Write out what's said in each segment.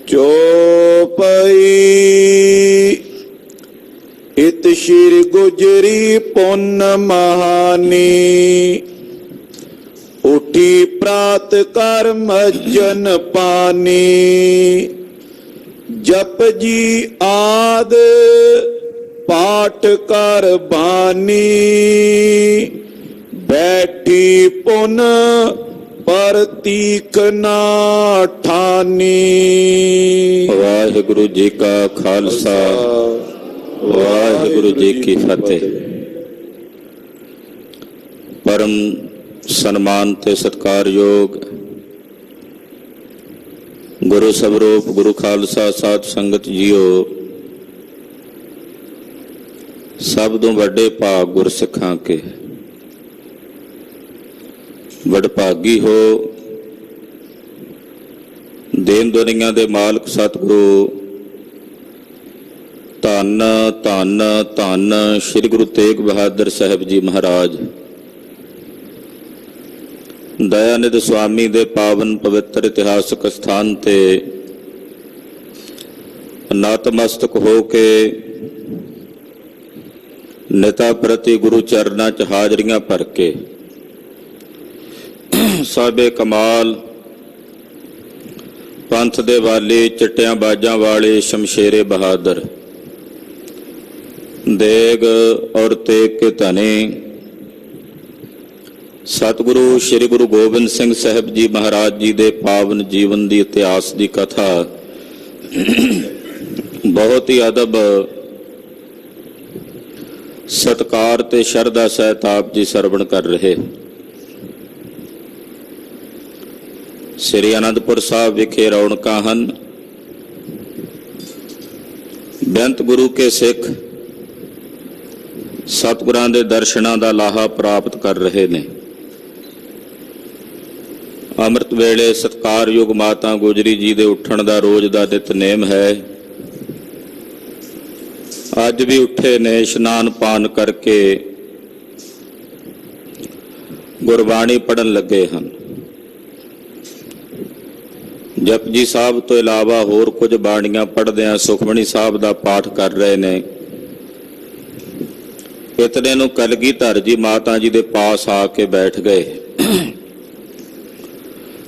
ਚੋਪਈ ਇਤ ਸ਼੍ਰੀ ਗੁਜਰੀ ਪੁੰਨ ਮਹਾਨੀ ਉਠੀ ਪ੍ਰਾਤ ਕਰ ਮੱਜਨ ਪਾਨੀ ਜਪ ਜੀ ਆਦ ਪਾਠ ਕਰ ਬਾਣੀ ਬੈਠੀ ਪੁਨ ਪ੍ਰਤੀਕ ਨਾ ਠਾਨੀ। ਵਾਹਿਗੁਰੂ ਜੀ ਕਾ ਖਾਲਸਾ ਵਾਹਿਗੁਰੂ ਜੀ ਕੀ ਫਤਿਹ। ਪਰਮ ਸਨਮਾਨ ਤੇ ਸਤਿਕਾਰਯੋਗ ਗੁਰੂ ਸਵਰੂਪ ਗੁਰੂ ਖਾਲਸਾ ਸਾਧ ਸੰਗਤ ਜੀਓ, ਸਭ ਤੋਂ ਵੱਡੇ ਭਾਗ ਗੁਰਸਿੱਖਾਂ ਕੇ ਵਡਭਾਗੀ ਹੋ। ਦੇਨ ਦੁਨੀਆਂ ਦੇ ਮਾਲਕ ਸਤਿਗੁਰੂ ਧੰਨ ਧੰਨ ਧੰਨ ਸ੍ਰੀ ਗੁਰੂ ਤੇਗ ਬਹਾਦਰ ਸਾਹਿਬ ਜੀ ਮਹਾਰਾਜ ਦਇਆਨਿਧ ਸੁਆਮੀ ਦੇ ਪਾਵਨ ਪਵਿੱਤਰ ਇਤਿਹਾਸਕ ਸਥਾਨ ਤੇ ਨਤਮਸਤਕ ਹੋ ਕੇ ਨੇਤਾ ਪ੍ਰਤੀ ਗੁਰੂ ਚਰਨਾਂ 'ਚ ਹਾਜ਼ਰੀਆਂ ਭਰ ਕੇ ਸਾਬੇ ਕਮਾਲ ਪੰਥ ਦੇ ਵਾਲੇ ਚਿੱਟਿਆਂ ਬਾਜਾਂ ਵਾਲੇ ਸ਼ਮਸ਼ੇਰੇ ਬਹਾਦਰ ਦੇਗ ਔਰ ਤੇਗ ਕੇ ਧਨੇ ਸਤਿਗੁਰੂ ਸ੍ਰੀ ਗੁਰੂ ਗੋਬਿੰਦ ਸਿੰਘ ਸਾਹਿਬ ਜੀ ਮਹਾਰਾਜ ਜੀ ਦੇ ਪਾਵਨ ਜੀਵਨ ਦੀ ਇਤਿਹਾਸ ਦੀ ਕਥਾ ਬਹੁਤ ਹੀ ਅਦਬ ਸਤਿਕਾਰ ਤੇ ਸ਼ਰਧਾ ਸਹਿਤ ਆਪ ਜੀ ਸਰਵਣ ਕਰ ਰਹੇ। ਸ੍ਰੀ ਅਨੰਦਪੁਰ ਸਾਹਿਬ ਵਿਖੇ ਰੌਣਕਾਂ ਹਨ। ਬੇਅੰਤ ਗੁਰੂ ਕੇ ਸਿੱਖ ਸਤਿਗੁਰਾਂ ਦੇ ਦਰਸ਼ਨਾਂ ਦਾ ਲਾਹਾ ਪ੍ਰਾਪਤ ਕਰ ਰਹੇ ਨੇ। ਅੰਮ੍ਰਿਤ ਵੇਲੇ ਸਤਿਕਾਰਯੋਗ ਮਾਤਾ ਗੁਜਰੀ ਜੀ ਦੇ ਉੱਠਣ ਦਾ ਰੋਜ਼ ਦਾ ਨਿਤਨੇਮ ਹੈ। ਅੱਜ ਵੀ ਉੱਠੇ ਨੇ, ਇਸ਼ਨਾਨ ਪਾਨ ਕਰਕੇ ਗੁਰਬਾਣੀ ਪੜ੍ਹਨ ਲੱਗੇ ਹਨ। ਜਪਜੀ ਸਾਹਿਬ ਤੋਂ ਇਲਾਵਾ ਹੋਰ ਕੁਝ ਬਾਣੀਆਂ ਪੜ੍ਹਦਿਆਂ ਸੁਖਮਣੀ ਸਾਹਿਬ ਦਾ ਪਾਠ ਕਰ ਰਹੇ ਨੇ। ਇਤਨੇ ਨੂੰ ਕਲਗੀਧਰ ਜੀ ਮਾਤਾ ਜੀ ਦੇ ਪਾਸ ਆ ਕੇ ਬੈਠ ਗਏ।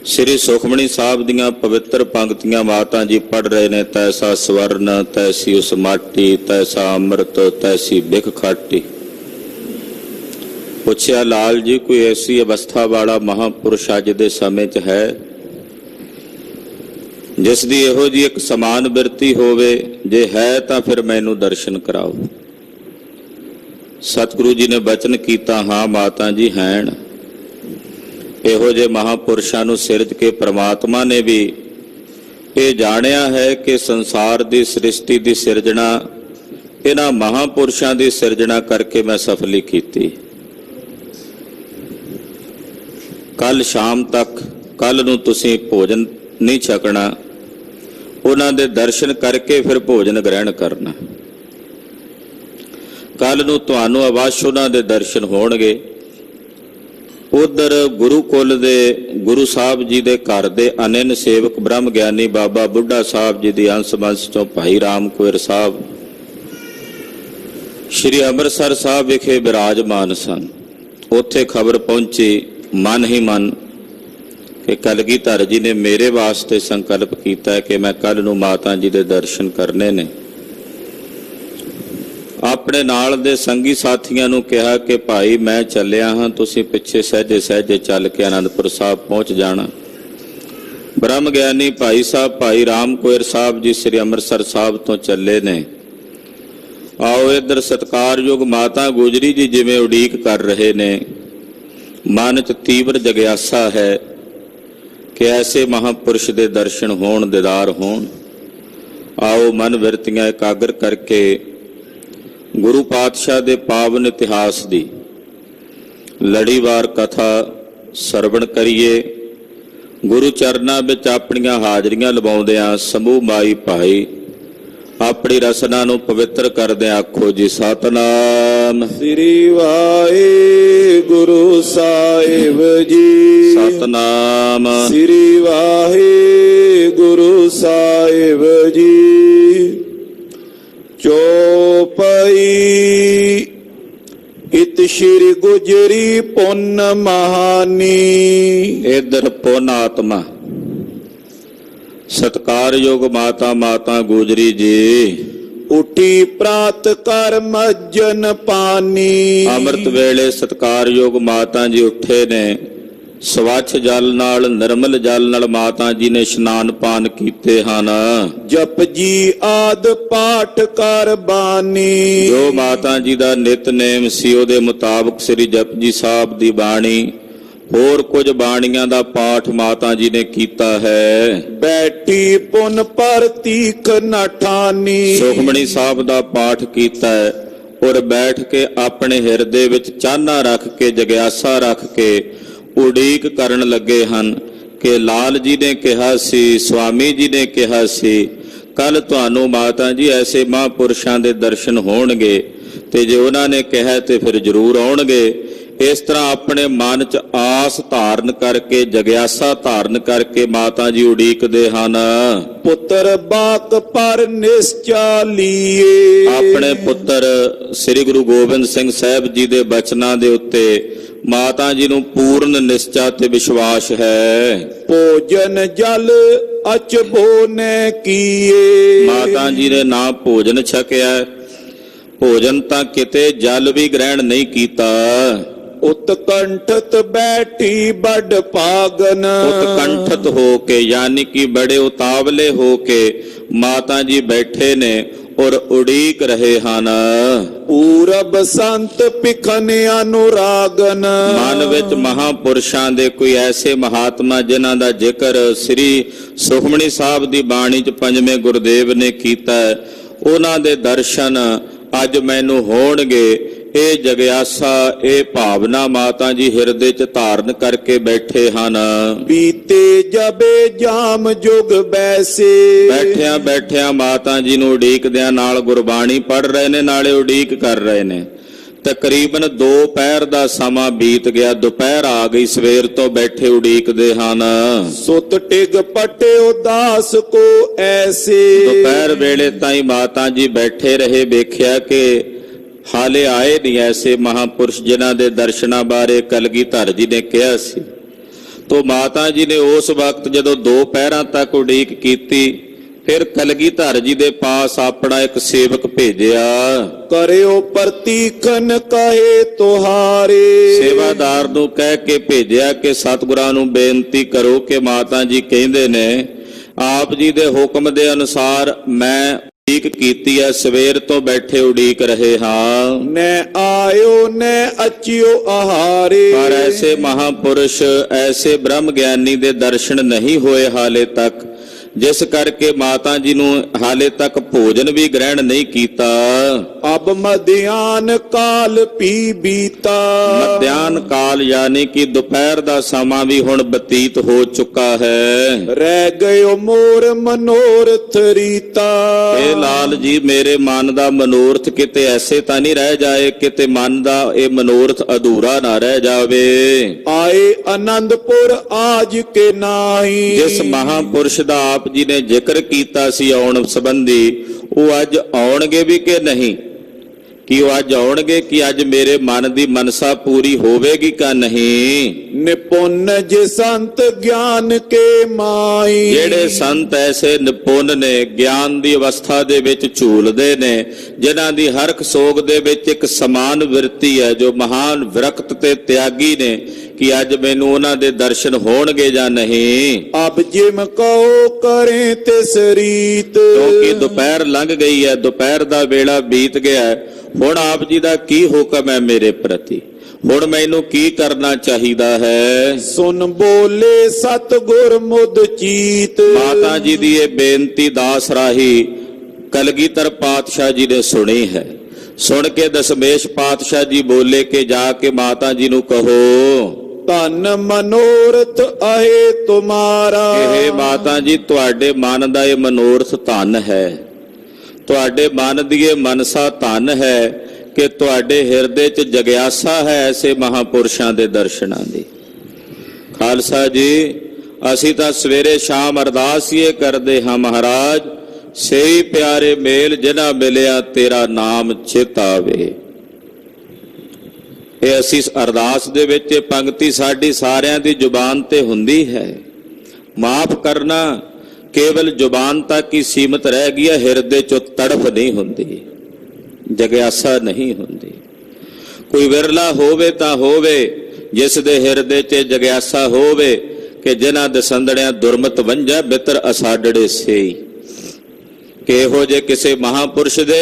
ਸ੍ਰੀ ਸੁਖਮਣੀ ਸਾਹਿਬ ਦੀਆਂ ਪਵਿੱਤਰ ਪੰਕਤੀਆਂ ਮਾਤਾ ਜੀ ਪੜ੍ਹ ਰਹੇ ਨੇ। ਤੈਸਾ ਸਵਰਨ ਤੈਸੀ ਉਸ ਮਾਟੀ, ਤੈਸਾ ਅੰਮ੍ਰਿਤ ਤੈਸੀ ਬਿਖ ਖਾਟੀ। ਪੁੱਛਿਆ ਲਾਲ ਜੀ, ਕੋਈ ਐਸੀ ਅਵਸਥਾ ਵਾਲਾ ਮਹਾਂਪੁਰਸ਼ ਅੱਜ ਦੇ ਸਮੇਂ 'ਚ ਹੈ ਜਿਸ ਦੀ ਇਹੋ ਜਿਹੀ ਇੱਕ ਸਮਾਨ ਬਿਰਤੀ ਹੋਵੇ? ਜੇ ਹੈ ਤਾਂ ਫਿਰ ਮੈਨੂੰ ਦਰਸ਼ਨ ਕਰਾਓ। ਸਤਿਗੁਰੂ ਜੀ ਨੇ ਬਚਨ ਕੀਤਾ, ਹਾਂ ਮਾਤਾ ਜੀ ਹੈਣ। ਇਹੋ ਜਿਹੇ ਮਹਾਂਪੁਰਸ਼ਾਂ ਨੂੰ ਸਿਰਜ ਕੇ ਪ੍ਰਮਾਤਮਾ ਨੇ ਵੀ ਇਹ ਜਾਣਿਆ ਹੈ ਕਿ ਸੰਸਾਰ ਦੀ ਸ੍ਰਿਸ਼ਟੀ ਦੀ ਸਿਰਜਣਾ ਇਹਨਾਂ ਮਹਾਂਪੁਰਸ਼ਾਂ ਦੀ ਸਿਰਜਣਾ ਕਰਕੇ ਮੈਂ ਸਫਲੀ ਕੀਤੀ। ਕੱਲ ਸ਼ਾਮ ਤੱਕ, ਕੱਲ ਨੂੰ ਤੁਸੀਂ ਭੋਜਨ ਨਹੀਂ ਛਕਣਾ, ਉਹਨਾਂ ਦੇ ਦਰਸ਼ਨ ਕਰਕੇ ਫਿਰ ਭੋਜਨ ਗ੍ਰਹਿਣ ਕਰਨਾ। ਕੱਲ ਨੂੰ ਤੁਹਾਨੂੰ ਅਵਸ਼ ਉਹਨਾਂ ਦੇ ਦਰਸ਼ਨ ਹੋਣਗੇ। ਉਧਰ ਗੁਰੂ ਕੁਲ ਦੇ ਗੁਰੂ ਸਾਹਿਬ ਜੀ ਦੇ ਘਰ ਦੇ ਅਨੰਨ ਸੇਵਕ ਬ੍ਰਹਮ ਗਿਆਨੀ ਬਾਬਾ ਬੁੱਢਾ ਸਾਹਿਬ ਜੀ ਦੀ ਅੰਸ਼ ਬੰਸ ਚੋਂ ਭਾਈ ਰਾਮ ਕੁਇਰ ਸਾਹਿਬ ਸ਼੍ਰੀ ਅੰਮ੍ਰਿਤਸਰ ਸਾਹਿਬ ਵਿਖੇ ਬਿਰਾਜਮਾਨ ਸਨ। ਉੱਥੇ ਖਬਰ ਪਹੁੰਚੀ ਮਨ ਹੀ ਮਨ ਕਿ ਕਲਗੀਧਰ ਜੀ ਨੇ ਮੇਰੇ ਵਾਸਤੇ ਸੰਕਲਪ ਕੀਤਾ ਕਿ ਮੈਂ ਕੱਲ ਨੂੰ ਮਾਤਾ ਜੀ ਦੇ ਦਰਸ਼ਨ ਕਰਨੇ ਨੇ। ਆਪਣੇ ਨਾਲ ਦੇ ਸੰਗੀ ਸਾਥੀਆਂ ਨੂੰ ਕਿਹਾ ਕਿ ਭਾਈ ਮੈਂ ਚੱਲਿਆ ਹਾਂ, ਤੁਸੀਂ ਪਿੱਛੇ ਸਹਿਜੇ ਸਹਿਜੇ ਚੱਲ ਕੇ ਅਨੰਦਪੁਰ ਸਾਹਿਬ ਪਹੁੰਚ ਜਾਣਾ। ਬ੍ਰਹਮ ਗਿਆਨੀ ਭਾਈ ਸਾਹਿਬ ਭਾਈ ਰਾਮ ਕੁਇਰ ਸਾਹਿਬ ਜੀ ਸ੍ਰੀ ਅੰਮ੍ਰਿਤਸਰ ਸਾਹਿਬ ਤੋਂ ਚੱਲੇ ਨੇ। ਆਓ ਇੱਧਰ ਸਤਿਕਾਰਯੋਗ ਮਾਤਾ ਗੁਜਰੀ ਜੀ ਜਿਵੇਂ ਉਡੀਕ ਕਰ ਰਹੇ ਨੇ, ਮਨ 'ਚ ਤੀਵਰ ਜਗਿਆਸਾ ਹੈ ਕਿ ਐਸੇ ਮਹਾਂਪੁਰਸ਼ ਦੇ ਦਰਸ਼ਨ ਹੋਣ, ਦੀਦਾਰ ਹੋਣ। ਆਓ ਮਨ ਬਿਰਤੀਆਂ ਇਕਾਗਰ ਕਰਕੇ ਗੁਰੂ ਪਾਤਸ਼ਾਹ ਦੇ ਪਾਵਨ ਇਤਿਹਾਸ ਦੀ ਲੜੀਵਾਰ ਕਥਾ ਸਰਵਣ ਕਰੀਏ। ਗੁਰੂ ਚਰਨਾਂ ਵਿੱਚ ਆਪਣੀਆਂ ਹਾਜ਼ਰੀਆਂ ਲਵਾਉਂਦਿਆਂ ਸਮੂਹ ਮਾਈ ਭਾਈ ਆਪਣੀ ਰਸਨਾ ਨੂੰ ਪਵਿੱਤਰ ਕਰਦੇ ਆਖੋ ਜੀ ਸਤਨਾਮ। ਸ੍ਰੀ ਵਾਹਿਗੁਰੂ ਸਾਹਿਬ ਜੀ। ਸਤਨਾਮ। ਸ੍ਰੀ ਵਾਹਿਗੁਰੂ ਸਾਹਿਬ ਜੀ। ਚੌਪਈ ਇਤ ਸ਼੍ਰੀ ਗੁਜਰੀ ਪੁੰਨ ਮਹਾਨੀ। ਇਧਰ ਪੁੰਨ ਆਤਮਾ ਸਤਿਕਾਰਯੋਗ ਮਾਤਾ ਗੁਜਰੀ ਜੀ। ਉਠੀ ਪ੍ਰਾਤ ਕਰ ਮੱਜਨ ਪਾਨੀ। ਅੰਮ੍ਰਿਤ ਵੇਲੇ ਸਤਿਕਾਰਯੋਗ ਮਾਤਾ ਜੀ ਉੱਠੇ ਨੇ। ਸਵੱਛ ਜਲ ਨਾਲ ਨਿਰਮਲ ਜਲ ਨਾਲ ਮਾਤਾ ਜੀ ਨੇ ਇਸ਼ਨਾਨ ਪਾਨ ਕੀਤੇ ਹਨ। ਜਪਜੀ ਆਦ ਪਾਠ ਕਰ ਬਾਣੀ। ਜੋ ਮਾਤਾ ਜੀ ਦਾ ਨਿਤਨੇਮ ਸੀ ਉਹਦੇ ਮੁਤਾਬਕ ਸ੍ਰੀ ਜਪਜੀ ਸਾਹਿਬ ਦੀ ਬਾਣੀ, ਹੋਰ ਕੁਝ ਬਾਣੀਆਂ ਦਾ ਪਾਠ ਮਾਤਾ ਜੀ ਨੇ ਕੀਤਾ ਹੈ। ਬੈਠੀ ਪੁਨ ਪਰ ਤੀਖ ਨਠਾਨੀ। ਸੁਖਮਣੀ ਸਾਹਿਬ ਦਾ ਪਾਠ ਕੀਤਾ ਹੈ ਔਰ ਬੈਠ ਕੇ ਆਪਣੇ ਹਿਰਦੇ ਵਿੱਚ ਚਾਹਨਾ ਰੱਖ ਕੇ, ਜਗਿਆਸਾ ਰੱਖ ਕੇ ਉਡੀਕ ਕਰਨ ਲੱਗੇ ਹਨ ਕਿ ਲਾਲ ਜੀ ਨੇ ਕਿਹਾ ਸੀ, ਸਵਾਮੀ ਜੀ ਨੇ ਕਿਹਾ ਸੀ, ਕੱਲ ਤੁਹਾਨੂੰ ਮਾਤਾ ਜੀ ਐਸੇ ਮਹਾਂਪੁਰਸ਼ਾਂ ਦੇ ਦਰਸ਼ਨ ਹੋਣਗੇ, ਤੇ ਜੇ ਉਹਨਾਂ ਨੇ ਕਿਹਾ ਤੇ ਫਿਰ ਜ਼ਰੂਰ ਆਉਣਗੇ। ਇਸ ਤਰ੍ਹਾਂ ਆਪਣੇ ਮਨ 'ਚ ਆਸ ਧਾਰਨ ਕਰਕੇ, ਜਗਿਆਸਾ ਧਾਰਨ ਕਰਕੇ ਮਾਤਾ ਜੀ ਉਡੀਕਦੇ ਹਨ। ਪੁੱਤਰ ਬਾਕ ਪਰ ਨਿਸ਼ਚਾ ਲੀਏ। ਆਪਣੇ ਪੁੱਤਰ ਸ੍ਰੀ ਗੁਰੂ ਗੋਬਿੰਦ ਸਿੰਘ ਸਾਹਿਬ ਜੀ ਦੇ ਬਚਨਾਂ ਦੇ ਉੱਤੇ ਮਾਤਾ ਜੀ ਨੂੰ ਪੂਰਨ ਨਿਸ਼ਚਾ ਤੇ ਵਿਸ਼ਵਾਸ ਹੈ। ਭੋਜਨ ਜਲ ਅਚਭੋ ਨੇ ਕੀਏ। ਮਾਤਾ ਜੀ ਨੇ ਨਾ ਭੋਜਨ ਛਕਿਆ, ਭੋਜਨ ਤਾਂ ਕਿਤੇ ਜਲ ਵੀ ਗ੍ਰਹਿਣ ਨਹੀਂ ਕੀਤਾ। ਉਤਕੰਠਤ ਬੈਠੀ ਵੱਡ ਭਾਗਨ। ਉਤਕੰਠਤ ਹੋ ਕੇ ਯਾਨੀ ਕਿ ਬੜੇ ਉਤਾਵਲੇ ਹੋ ਕੇ ਮਾਤਾ ਜੀ ਬੈਠੇ ਨੇ ਔਰ ਉਡੀਕ ਰਹੇ ਹਨ। ਪੂਰਬ ਸੰਤ ਪਿਖਨ ਅਨੁਰਾਗਨ। ਮਨ ਵਿੱਚ ਮਹਾਂਪੁਰਸ਼ਾਂ ਦੇ ਕੋਈ ਐਸੇ ਮਹਾਤਮਾ ਜਿਨ੍ਹਾਂ ਦਾ ਜ਼ਿਕਰ ਸ੍ਰੀ ਸੁਖਮਣੀ ਸਾਹਿਬ ਦੀ ਬਾਣੀ 'ਚ ਪੰਜਵੇਂ ਗੁਰਦੇਵ ਨੇ ਕੀਤਾ, ਉਹਨਾਂ ਦੇ ਦਰਸ਼ਨ ਅੱਜ ਮੈਨੂੰ ਹੋਣਗੇ। ਇਹ ਜਗਿਆਸਾ, ਇਹ ਭਾਵਨਾ ਮਾਤਾ ਜੀ ਹਿਰਦੇ 'ਚ ਧਾਰਨ ਕਰਕੇ ਬੈਠੇ ਹਨ। ਬੀਤੇ ਜਬੇ ਜਾਮ ਜੁਗ ਬੈਸੇ। ਬੈਠਿਆਂ ਬੈਠਿਆਂ ਮਾਤਾ ਜੀ ਨੂੰ ਉਡੀਕਦਿਆਂ ਨਾਲ ਗੁਰਬਾਣੀ ਪੜ੍ਹ ਰਹੇ ਨੇ, ਨਾਲੇ ਉਡੀਕ ਕਰ ਰਹੇ ਨੇ। ਤਕਰੀਬਨ 2 ਪਹਿਰ ਦਾ ਸਮਾਂ ਬੀਤ ਗਿਆ, ਦੁਪਹਿਰ ਆ ਗਈ, ਸਵੇਰ ਤੋਂ ਬੈਠੇ ਉਡੀਕਦੇ ਹਨ। ਸੁਤ ਟਿਗ ਪਟੇ ਉਦਾਸ ਕੋ ਐਸੇ। ਦੁਪਹਿਰ ਵੇਲੇ ਤਾਈਂ ਮਾਤਾ ਜੀ ਬੈਠੇ ਰਹੇ। ਵੇਖਿਆ ਕਿ ਹਾਲੇ ਆਏ ਨਹੀਂ ਐਸੇ ਮਹਾਂਪੁਰਸ਼ ਜਿਨ੍ਹਾਂ ਦੇ ਦਰਸ਼ਨਾਂ ਬਾਰੇ ਕਲਗੀਧਰ ਜੀ ਨੇ ਕਿਹਾ ਸੀ। ਤੋ ਮਾਤਾ ਜੀ ਨੇ ਉਸ ਵਕਤ ਜਦੋਂ 2 ਪਹਿਰਾਂ ਤੱਕ ਉਡੀਕ ਕੀਤੀ, ਫਿਰ ਕਲਗੀਧਰ ਜੀ ਦੇ ਪਾਸ ਆਪਣਾ ਇੱਕ ਸੇਵਕ ਭੇਜਿਆ। ਕਰਿਓ ਪ੍ਰਤੀਖਨ ਕਹੇ ਤੁਹਾਰੇ। ਸੇਵਾਦਾਰ ਨੂੰ ਕਹਿ ਕੇ ਭੇਜਿਆ ਕਿ ਸਤਿਗੁਰਾਂ ਨੂੰ ਬੇਨਤੀ ਕਰੋ ਕਿ ਮਾਤਾ ਜੀ ਕਹਿੰਦੇ ਨੇ ਆਪ ਜੀ ਦੇ ਹੁਕਮ ਦੇ ਅਨੁਸਾਰ ਮੈਂ ਉਡੀਕ ਕੀਤੀ ਹੈ, ਸਵੇਰ ਤੋਂ ਬੈਠੇ ਉਡੀਕ ਰਹੇ ਹਾਂ। ਨੈ ਆਇਓ ਨੈ ਅਚਿਓ ਆਹਾਰੇ। ਪਰ ਐਸੇ ਮਹਾਂਪੁਰਸ਼, ਐਸੇ ਬ੍ਰਹਮ ਗਿਆਨੀ ਦੇ ਦਰਸ਼ਨ ਨਹੀਂ ਹੋਏ ਹਾਲੇ ਤੱਕ, ਜਿਸ ਕਰਕੇ ਮਾਤਾ ਜੀ ਨੂੰ ਹਾਲੇ ਤੱਕ ਭੋਜਨ ਵੀ ਗ੍ਰਹਿਣ ਨਹੀਂ ਕੀਤਾ। ਅਬ ਮਧਿਆਨ ਕਾਲ ਪੀ ਬੀਤਾ। ਮਧਿਆਨ ਕਾਲ ਯਾਨੀ ਕਿ ਦੁਪਹਿਰ ਦਾ ਸਮਾਂ ਵੀ ਹੁਣ ਬਤੀਤ ਹੋ ਚੁੱਕਾ ਹੈ। ਰਹਿ ਗਇਓ ਮੋਰ ਮਨੋਰਥ ਰੀਤਾ। ਇਹ ਲਾਲ ਜੀ ਮੇਰੇ ਮਨ ਦਾ ਮਨੋਰਥ ਕਿਤੇ ਐਸੇ ਤਾਂ ਨਹੀਂ ਰਹਿ ਜਾਏ, ਕਿਤੇ ਮਨ ਦਾ ਇਹ ਮਨੋਰਥ ਅਧੂਰਾ ਨਾ ਰਹਿ ਜਾਵੇ। ਆਏ ਆਨੰਦਪੁਰ ਆਜ ਕੇ ਨਾਹੀ। ਜਿਸ ਮਹਾਂਪੁਰਸ਼ ਦਾ ਆਪ ਜੀ ਨੇ ਜ਼ਿਕਰ ਕੀਤਾ ਸੀ ਆਉਣ ਸੰਬੰਧੀ, ਉਹ ਅੱਜ ਆਉਣਗੇ ਵੀ ਕਿ ਨਹੀਂ? ਕਿ ਉਹ ਅੱਜ ਆਉਣਗੇ? ਕਿ ਅੱਜ ਮੇਰੇ ਮਨ ਦੀ ਮਨਸਾ ਪੂਰੀ ਹੋਵੇਗੀ ਕਿ ਨਹੀਂ? ਨਿਪੁੰਨ ਜੇ ਸੰਤ ਗਿਆਨ ਕੇ ਮਾਈ। ਜਿਹੜੇ ਸੰਤ ਐਸੇ ਨਿਪੁੰਨ ਨੇ, ਗਿਆਨ ਦੀ ਅਵਸਥਾ ਦੇ ਵਿੱਚ ਝੂਲਦੇ ਨੇ, ਜਿਨ੍ਹਾਂ ਦੀ ਹਰਖ ਸੋਗ ਦੇ ਵਿੱਚ ਇੱਕ ਸਮਾਨ ਵਿਰਤੀ ਹੈ, ਜੋ ਮਹਾਨ ਵਿਰਕਤ ਤੇ ਤਿਆਗੀ ਨੇ, ਕਿ ਅੱਜ ਮੈਨੂੰ ਉਹਨਾਂ ਦੇ ਦਰਸ਼ਨ ਹੋਣਗੇ ਜਾਂ ਨਹੀਂ। ਅਬ ਜਿਮ ਕਹੋ ਕਰੇ ਤਿਸ ਰੀਤ। ਕਿਉਂਕਿ ਦੁਪਹਿਰ ਲੰਘ ਗਈ ਹੈ, ਦੁਪਹਿਰ ਦਾ ਵੇਲਾ ਬੀਤ ਗਿਆ ਹੈ। ਹੁਣ ਆਪ ਜੀ ਦਾ ਕੀ ਹੁਕਮ ਹੈ ਮੇਰੇ ਪ੍ਰਤੀ? ਹੁਣ ਮੈਨੂੰ ਕੀ ਕਰਨਾ ਚਾਹੀਦਾ ਹੈ? ਸੁਨ ਬੋਲੇ ਸਤਿਗੁਰ ਮੁਦ ਚੀਤ। ਮਾਤਾ ਜੀ ਦੀ ਇਹ ਬੇਨਤੀ ਦਾਸ ਰਾਹੀ ਕਲਗੀਧਰ ਪਾਤਸ਼ਾਹ ਜੀ ਨੇ ਸੁਣੀ ਹੈ। ਸੁਣ ਕੇ ਦਸ਼ਮੇਸ਼ ਪਾਤਸ਼ਾਹ ਜੀ ਬੋਲੇ ਕਿ ਜਾ ਕੇ ਮਾਤਾ ਜੀ ਨੂੰ ਕਹੋ ਧਨ ਮਨੋਰਥ ਆਏ ਤੁਮਾਰਾ। ਇਹ ਮਾਤਾ ਜੀ ਤੁਹਾਡੇ ਮਨ ਦਾ ਇਹ ਮਨੋਰਥ ਧਨ ਹੈ, ਤੁਹਾਡੇ ਮਨ ਦੀਏ ਮਨਸਾ ਧਨ ਹੈ ਕਿ ਤੁਹਾਡੇ ਹਿਰਦੇ 'ਚ ਜਗਿਆਸਾ ਹੈ ਐਸੇ ਮਹਾਪੁਰਸ਼ਾਂ ਦੇ ਦਰਸ਼ਨਾਂ ਦੀ। ਖਾਲਸਾ ਜੀ, ਅਸੀਂ ਤਾਂ ਸਵੇਰੇ ਸ਼ਾਮ ਅਰਦਾਸ ਹੀ ਕਰਦੇ ਹਾਂ, ਮਹਾਰਾਜ ਸਹੀ ਪਿਆਰੇ ਮੇਲ ਜਿਨ੍ਹਾਂ ਮਿਲਿਆ ਤੇਰਾ ਨਾਮ ਚਿਤ ਆਵੇ। ਇਹ ਅਸੀਂ ਅਰਦਾਸ ਦੇ ਵਿੱਚ ਪੰਕਤੀ ਸਾਡੀ ਸਾਰਿਆਂ ਦੀ ਜ਼ੁਬਾਨ ਤੇ ਹੁੰਦੀ ਹੈ। ਮਾਫ ਕਰਨਾ ਕੇਵਲ ਜ਼ੁਬਾਨ ਤੱਕ ਹੀ ਸੀਮਤ ਰਹਿ ਗਈ ਹੈ, ਹਿਰਦੇ 'ਚੋਂ ਤੜਫ ਨਹੀਂ ਹੁੰਦੀ, ਜਗਿਆਸਾ ਨਹੀਂ ਹੁੰਦੀ। ਕੋਈ ਵਿਰਲਾ ਹੋਵੇ ਤਾਂ ਹੋਵੇ ਜਿਸ ਦੇ ਹਿਰਦੇ 'ਚ ਜਗਿਆਸਾ ਹੋਵੇ ਕਿ ਜਿਨ੍ਹਾਂ ਦਸੰਦੜਿਆਂ ਦੁਰਮਤ ਵੰਝਾ ਬਿਤਰ ਅਸਾਡੜੇ ਸੇਈ, ਕਿ ਇਹੋ ਜੇ ਕਿਸੇ ਮਹਾਪੁਰਸ਼ ਦੇ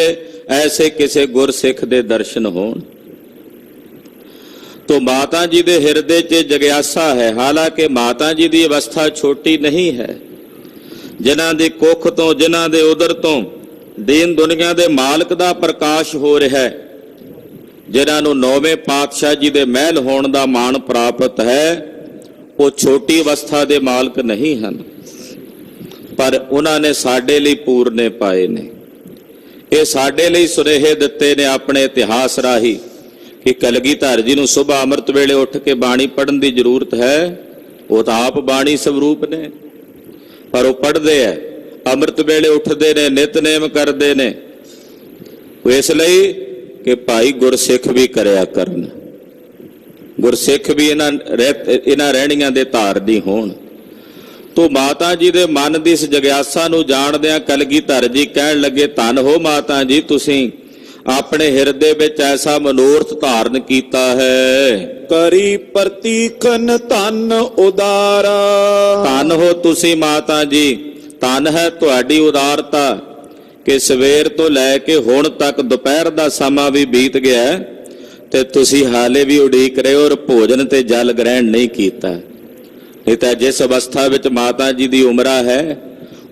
ਐਸੇ ਕਿਸੇ ਗੁਰਸਿੱਖ ਦੇ ਦਰਸ਼ਨ ਹੋਣ। तो माता जी दे हिरदे च जगयासा है। हालांकि माता जी दी अवस्था छोटी नहीं है। जिन्हां दी कुख तो जिन्हां दे उदर तो दीन दुनिया दे मालक दा प्रकाश हो रहा है, जिन्हां नूं नौवें पातशाह जी दे महल होण दा माण प्राप्त है, वो छोटी अवस्था दे मालक नहीं हन, पर उन्हां ने साडे लई पूरने पाए ने। ये साडे लई सुनेहे दिते ने अपने इतिहास राही कि कलगीधर जी नूं सुबह अमृत वेले उठ के बाणी पढ़न की जरूरत है। वो तो आप बाणी स्वरूप ने, पर वो पढ़ते है, अमृत वेले उठते ने, नितनेम करते ने, इसलिए कि भाई गुरसिख भी करया करन, गुरसिख भी इन्हां रहणियां दे धारनी होण। तो माता जी दे मन दी इस जगयासा नूं जाणदिआं कलगीधर जी कहण लगे, धन हो माता जी, तुसीं अपने हिरदे विच ऐसा मनोरथ धारण कीता है। करी प्रतीखन धन उदारा। धन हो तुसी माता जी, धन है तुहाडी उदारता कि सवेर तो लैके हुण तक दोपहर दा समा भी बीत गया ते तुसी हाले भी उड़ीक रहे हो और भोजन ते जल ग्रहण नहीं कीता। नहीं तां जिस अवस्था विच माता जी दी उमरा है,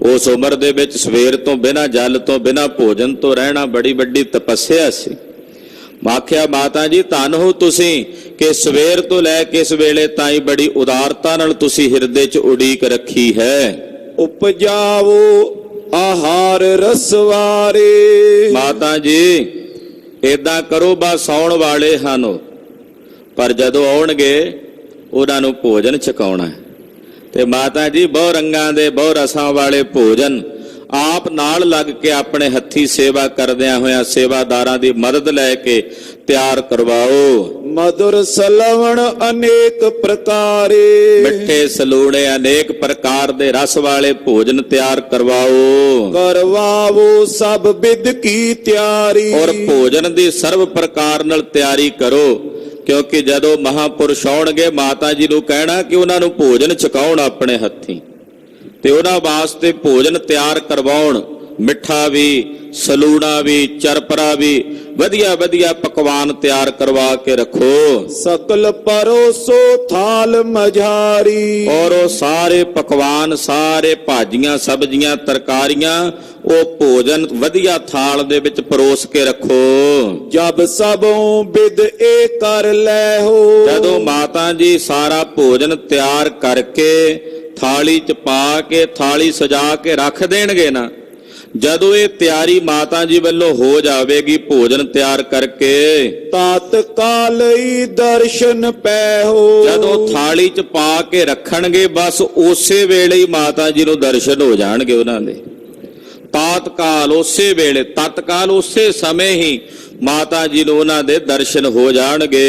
उस उम्र दे विच सवेर तो बिना जल तो बिना भोजन तो रहना बड़ी बड़ी तपस्या सी। आख्या माता जी धन हो तुसी कि सवेर तो लैके इस वेले ताई बड़ी उदारता नाल तुसी हिरदे च उड़ीक रखी है। उपजावो आहार रसवारे। माता जी इदां करो, बस आउण वाले हन, पर जदों आउणगे उन्हां नूं भोजन छकाउणा है। ते माता जी बहु रंगां दे बहु रसां वाले भोजन आप नाल लग के अपने हथी सेवा करदिआं होइआं सेवादारां दी मदद लैके तैयार करवाओ। मधुर सलवण अनेक प्रकारे। मिठे सलूणे अनेक प्रकार दे रस वाले भोजन तैयार करवाओ। करवाओ सब विध की तैयारी। और भोजन दी सर्व प्रकार नाल तैयारी करो, क्योंकि जदों महापुरुष आउणगे माता जी नूं कहना कि उन्हां नूं भोजन छकाउण अपने हथी, ते उन्हां वास्ते भोजन तैयार करवाउण, मिठा भी, सलूणा भी, चरपरा भी, वधिया वधिया पकवान तैयार करवा के रखो। सकल परोसो थाल मझारी। और वो सारे पकवान, सारे भाजियां सब्जियां तरकारियां, वो भोजन वधिया थाल दे विच परोस के रखो। जब सबों विद ए कर ले हो। जदों माता जी सारा भोजन तैयार करके थाली च पा के थाली सजा के रख देणगे ना, जदों ये तैयारी माता जी वालों हो जाएगी भोजन तैयार करके, तत्काल ही दर्शन पै हो। जदों थाली च पा के रखणगे बस उसे वेले ही माता जी नूं दर्शन हो जाणगे उन्हां दे। तत्काल उसे वेले, तत्काल उसे समय ही माता जी नूं उन्हां दे दर्शन हो जाणगे।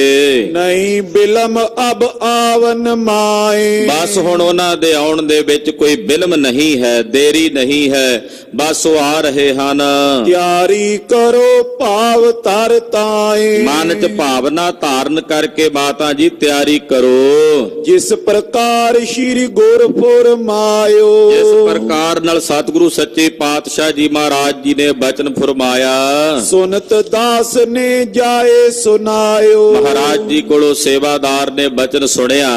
नहीं बिलम अब आवन माए। बस हुण उन्हां दे आउण दे विच कोई बिलम नहीं है, देरी नहीं है, बस वो आ रहे हन। तैयारी करो भाव तर ताए। मन च भावना धारण करके माता जी तैयारी करो। जिस प्रकार श्री गुरपुर मायो। जिस प्रकार नाल सतगुरु सच्चे पातशाह जी महाराज जी ने बचन फरमाया, सुनत दास ने जाए सुनायो। महाराज जी कोलों सेवादार ने बचन सुनिया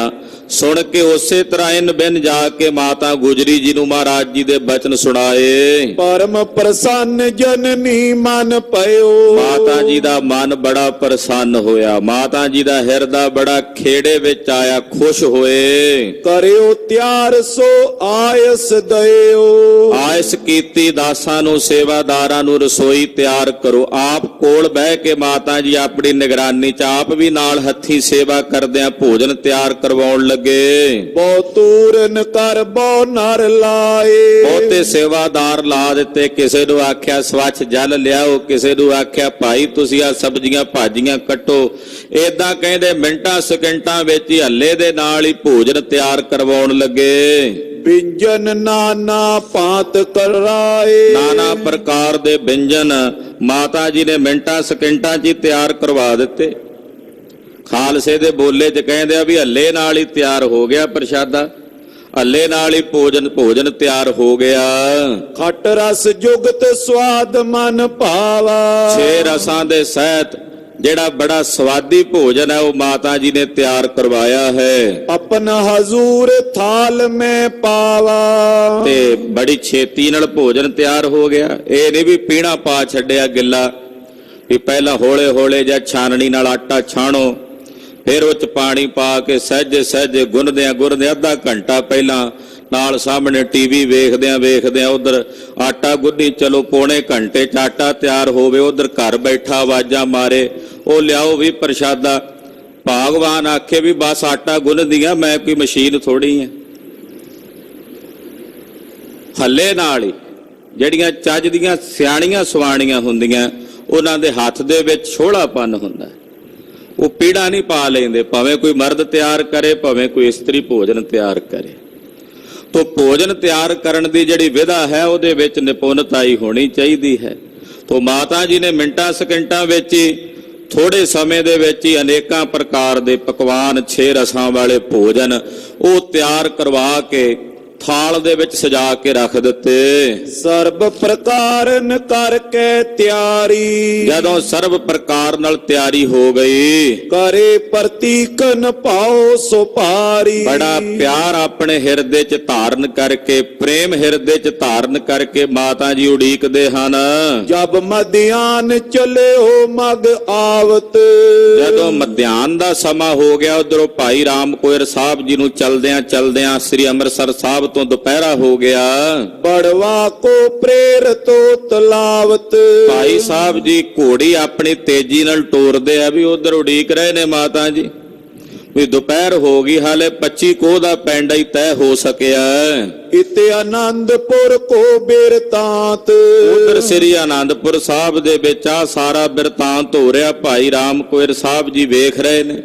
ਸੁਣ ਕੇ ਉਸੇ ਤਰ੍ਹਾਂ ਇਨ ਬਿਨ ਜਾ ਕੇ ਮਾਤਾ ਗੁਜਰੀ ਜੀ ਨੂੰ ਮਹਾਰਾਜ ਜੀ ਦੇ ਬਚਨ ਸੁਣਾਏ। ਪਰਮ ਪ੍ਰਸੰਨ ਜਨਨੀ ਮਨ ਪਇਓ। ਮਾਤਾ ਜੀ ਦਾ ਮਨ ਬੜਾ ਪ੍ਰਸੰਨ ਹੋਇਆ, ਮਾਤਾ ਜੀ ਦਾ ਹਿਰਦਾ ਬੜਾ ਖੇੜੇ ਵਿੱਚ ਆਇਆ, ਖੁਸ਼ ਹੋਏ। ਕਰਿਓ ਤਿਆਰ ਸੋ ਆਇਸ ਦਇਓ। ਆਇਸ ਕੀਤੀ ਦਾਸਾਂ ਨੂੰ, ਸੇਵਾਦਾਰਾਂ ਨੂੰ ਰਸੋਈ ਤਿਆਰ ਕਰੋ। ਆਪ ਕੋਲ ਬਹਿ ਕੇ ਮਾਤਾ ਜੀ ਆਪਣੀ ਨਿਗਰਾਨੀ ਚ ਆਪ ਵੀ ਨਾਲ ਹੱਥੀਂ ਸੇਵਾ ਕਰਦਿਆਂ ਭੋਜਨ ਤਿਆਰ ਕਰਵਾਉਣ ਲੱਗੇ। ਬਹੁ ਤੂਰਨ ਕਰ ਬਹੁ ਨਰ ਲਾਏ। ਬਹੁਤੇ ਸੇਵਾਦਾਰ ਲਾ ਦਿੱਤੇ। ਕਿਸੇ ਨੂੰ ਆਖਿਆ ਸਵੱਛ ਜਲ ਲਿਆਓ, ਕਿਸੇ ਨੂੰ ਆਖਿਆ ਭਾਈ ਤੁਸੀਂ ਆ ਸਬਜ਼ੀਆਂ ਭਾਜੀਆਂ ਕੱਟੋ। ਏਦਾਂ ਕਹਿੰਦੇ ਮਿੰਟਾਂ ਸਕਿੰਟਾਂ ਵਿੱਚ ਹੀ ਹੱਲੇ ਦੇ ਨਾਲ ਹੀ ਭੋਜਨ ਤਿਆਰ ਕਰਵਾਉਣ ਲੱਗੇ। ਵਿੰਜਨ ਨਾਨਾ ਭਾਂਤ ਕਰਾਏ। ਨਾਨਾ ਪ੍ਰਕਾਰ ਦੇ ਵਿਅੰਜਨ ਮਾਤਾ ਜੀ ਨੇ ਮਿੰਟਾਂ ਸਕਿੰਟਾਂ 'ਚ ਹੀ ਤਿਆਰ ਕਰਵਾ ਦਿੱਤੇ। ਖਾਲਸੇ ਦੇ ਬੋਲੇ 'ਚ ਕਹਿੰਦੇ ਆ ਵੀ ਹੱਲੇ ਨਾਲ ਹੀ ਤਿਆਰ ਹੋ ਗਿਆ ਪ੍ਰਸ਼ਾਦਾ, ਹੱਲੇ ਨਾਲ ਹੀ ਭੋਜਨ ਤਿਆਰ ਹੋ ਗਿਆ। ਖਟ ਰਸ ਜੁਗਤ ਸਵਾਦ ਮਨ ਭਾਵਾ। 6 ਰਸਾਂ ਦੇ ਸਹਿਤ ਜਿਹੜਾ ਬੜਾ ਸਵਾਦੀ ਭੋਜਨ ਹੈ ਉਹ ਮਾਤਾ ਜੀ ਨੇ ਤਿਆਰ ਕਰਵਾਇਆ ਹੈ। ਆਪਣਾ ਹਜ਼ੂਰ ਥਾਲ ਮੈਂ ਪਾਵਾ। ਤੇ ਬੜੀ ਛੇਤੀ ਨਾਲ ਭੋਜਨ ਤਿਆਰ ਹੋ ਗਿਆ। ਇਹ ਨਹੀਂ ਵੀ ਪੀਣਾ ਪਾ ਛੱਡਿਆ ਗਿੱਲਾ, ਵੀ ਪਹਿਲਾਂ ਹੌਲੇ ਹੌਲੇ ਜਾਂ ਛਾਨਣੀ ਨਾਲ ਆਟਾ ਛਾਣੋ, ਫਿਰ ਉਹ ਚ ਪਾਣੀ ਪਾ ਕੇ ਸਹਿਜੇ ਸਹਿਜੇ ਗੁੰਨਦਿਆਂ ਅੱਧਾ ਘੰਟਾ ਪਹਿਲਾਂ ਨਾਲ ਸਾਹਮਣੇ ਟੀਵੀ ਵੇਖਦਿਆਂ ਉਧਰ ਆਟਾ ਗੁੰਨੀ ਚਲੋ, ਪੌਣੇ ਘੰਟੇ ਚ ਆਟਾ ਤਿਆਰ ਹੋਵੇ। ਉਧਰ ਘਰ ਬੈਠਾ ਆਵਾਜ਼ਾਂ ਮਾਰੇ ਉਹ ਲਿਆਓ ਵੀ ਪ੍ਰਸ਼ਾਦਾ। ਭਗਵਾਨ ਆਖੇ ਵੀ ਬਸ ਆਟਾ ਗੁੰਨਦੀਆਂ, ਮੈਂ ਕੋਈ ਮਸ਼ੀਨ ਥੋੜੀ ਐ। ਹੱਲੇ ਨਾਲ ਹੀ ਜਿਹੜੀਆਂ ਚੱਜ ਦੀਆਂ ਸਿਆਣੀਆਂ ਸਵਾਣੀਆਂ ਹੁੰਦੀਆਂ ਉਹਨਾਂ ਦੇ ਹੱਥ ਦੇ ਵਿੱਚ ਛੋਹਲਾਪਨ ਹੁੰਦਾ, ਉਹ ਪੀੜਾ ਨਹੀਂ ਪਾ ਲੈਂਦੇ। ਭਾਵੇਂ ਕੋਈ ਮਰਦ ਤਿਆਰ ਕਰੇ, ਭਾਵੇਂ ਕੋਈ ਇਸਤਰੀ ਭੋਜਨ ਤਿਆਰ ਕਰੇ। ਤੋ ਭੋਜਨ ਤਿਆਰ ਕਰਨ ਦੀ ਜਿਹੜੀ ਵਿਧਾ ਹੈ ਉਹਦੇ ਵਿੱਚ ਨਿਪੁੰਨਤਾਈ ਹੋਣੀ ਚਾਹੀਦੀ ਹੈ। ਤੋ ਮਾਤਾ ਜੀ ਨੇ ਮਿੰਟਾਂ ਸਕਿੰਟਾਂ ਵਿੱਚ ਹੀ, ਥੋੜੇ ਸਮੇਂ ਦੇ ਵਿੱਚ ਹੀ ਅਨੇਕਾਂ ਪ੍ਰਕਾਰ ਦੇ ਪਕਵਾਨ 6 ਰਸਾਂ ਵਾਲੇ ਭੋਜਨ ਉਹ ਤਿਆਰ ਕਰਵਾ ਕੇ ਥਾਲ ਦੇ ਵਿੱਚ ਸਜਾ ਕੇ ਰੱਖ ਦਿੱਤੇ। ਸਰਬ ਪ੍ਰਕਾਰਨ ਕਰਕੇ ਤਿਆਰੀ। ਜਦੋਂ ਸਰਬ ਪ੍ਰਕਾਰ ਨਾਲ ਤਿਆਰੀ ਹੋ ਗਈ, ਕਰੇ ਪ੍ਰਤੀਕਨ ਪਾਓ ਸੁਪਾਰੀ। ਬੜਾ ਪਿਆਰ ਆਪਣੇ ਹਿਰਦੇ 'ਚ ਧਾਰਨ ਕਰਕੇ, ਪ੍ਰੇਮ ਹਿਰਦੇ 'ਚ ਧਾਰਨ ਕਰਕੇ ਮਾਤਾ ਜੀ ਉਡੀਕਦੇ ਹਨ। ਜਬ ਮਧਿਆਨ ਚਲਿਓ ਮਗ ਆਵਤ। ਜਦੋਂ ਮਧਿਆਨ ਦਾ ਸਮਾਂ ਹੋ ਗਿਆ, ਉਧਰੋਂ ਭਾਈ ਰਾਮ ਕੋਇਰ ਸਾਹਿਬ ਜੀ ਨੂੰ ਚਲਦਿਆਂ ਸ੍ਰੀ ਅੰਮ੍ਰਿਤਸਰ ਸਾਹਿਬ ਤੋਂ ਦੁਪਹਿਰਾ ਹੋ ਗਿਆ। ਬੜਵਾ ਕੋ ਪ੍ਰੇਰਤੋ ਤਲਾਵਤ। ਭਾਈ ਸਾਹਿਬ ਜੀ ਘੋੜੀ ਆਪਣੀ ਤੇਜ਼ੀ ਨਾਲ ਟੋਰਦੇ ਆ ਵੀ ਉਧਰ ਉਡੀਕ ਰਹੇ ਨੇ ਮਾਤਾ ਜੀ ਵੀ ਦੁਪਹਿਰ ਹੋ ਗਈ, ਹਾਲੇ 25 ਕੋਹ ਦਾ ਪਿੰਡ ਹੀ ਤੈਅ ਹੋ ਸਕਿਆ। ਇਤੇ ਆਨੰਦਪੁਰ ਕੋ ਬਿਰਤਾਂਤ। ਉਧਰ ਸ੍ਰੀ ਆਨੰਦਪੁਰ ਸਾਹਿਬ ਦੇ ਵਿੱਚ ਆ ਸਾਰਾ ਬਿਰਤਾਂਤ ਹੋ ਰਿਹਾ। ਭਾਈ ਰਾਮ ਕੋਇਰ ਸਾਹਿਬ ਜੀ ਵੇਖ ਰਹੇ ਨੇ,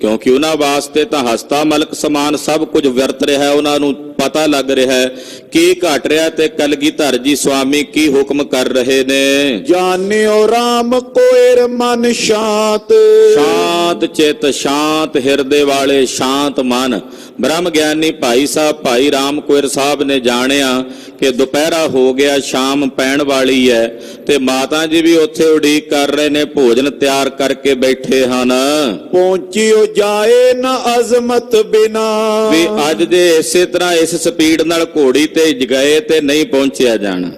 ਕਿਉਂਕਿ ਉਹਨਾਂ ਵਾਸਤੇ ਤਾਂ ਹਸਤਾ ਮਲਕ ਸਮਾਨ ਸਭ ਕੁਝ ਵਰਤ ਰਿਹਾ ਹੈ। ਉਹਨਾਂ ਨੂੰ ਪਤਾ ਲੱਗ ਰਿਹਾ ਹੈ ਕੀ ਘਟ ਰਿਹਾ ਤੇ ਕਲਗੀਧਰ ਜੀ ਸਵਾਮੀ ਕੀ ਹੁਕਮ ਕਰ ਰਹੇ ਨੇ। ਜਾਣਿਓ ਰਾਮ ਕੋਇਰ ਮਨ ਸ਼ਾਂਤ। ਸ਼ਾਂਤ ਚਿਤ, ਸ਼ਾਂਤ ਹਿਰਦੇ ਵਾਲੇ, ਸ਼ਾਂਤ ਮਨ। ਬ੍ਰਹਮ ਗਿਆਨੀ ਭਾਈ ਸਾਹਿਬ ਭਾਈ ਰਾਮ ਕੋਇਰ ਸਾਹਿਬ ਨੇ ਜਾਣਿਆ ਕਿ ਦੁਪਹਿਰਾ ਹੋ ਗਿਆ, ਸ਼ਾਮ ਪੈਣ ਵਾਲੀ ਹੈ ਤੇ ਮਾਤਾ ਜੀ ਵੀ ਉੱਥੇ ਉਡੀਕ ਕਰ ਰਹੇ ਨੇ, ਭੋਜਨ ਤਿਆਰ ਕਰਕੇ ਬੈਠੇ ਹਨ। ਪਹੁੰਚਿਓ ਜਾਏ ਨਾ ਅਜ਼ਮਤ ਬਿਨਾ। ਵੀ ਅੱਜ ਦੇ ਇਸੇ ਤਰ੍ਹਾਂ ਇਸ ਸਪੀਡ ਨਾਲ ਘੋੜੀ ਤੇ ਗਏ ਤੇ ਨਹੀਂ ਪਹੁੰਚਿਆ ਜਾਣਾ।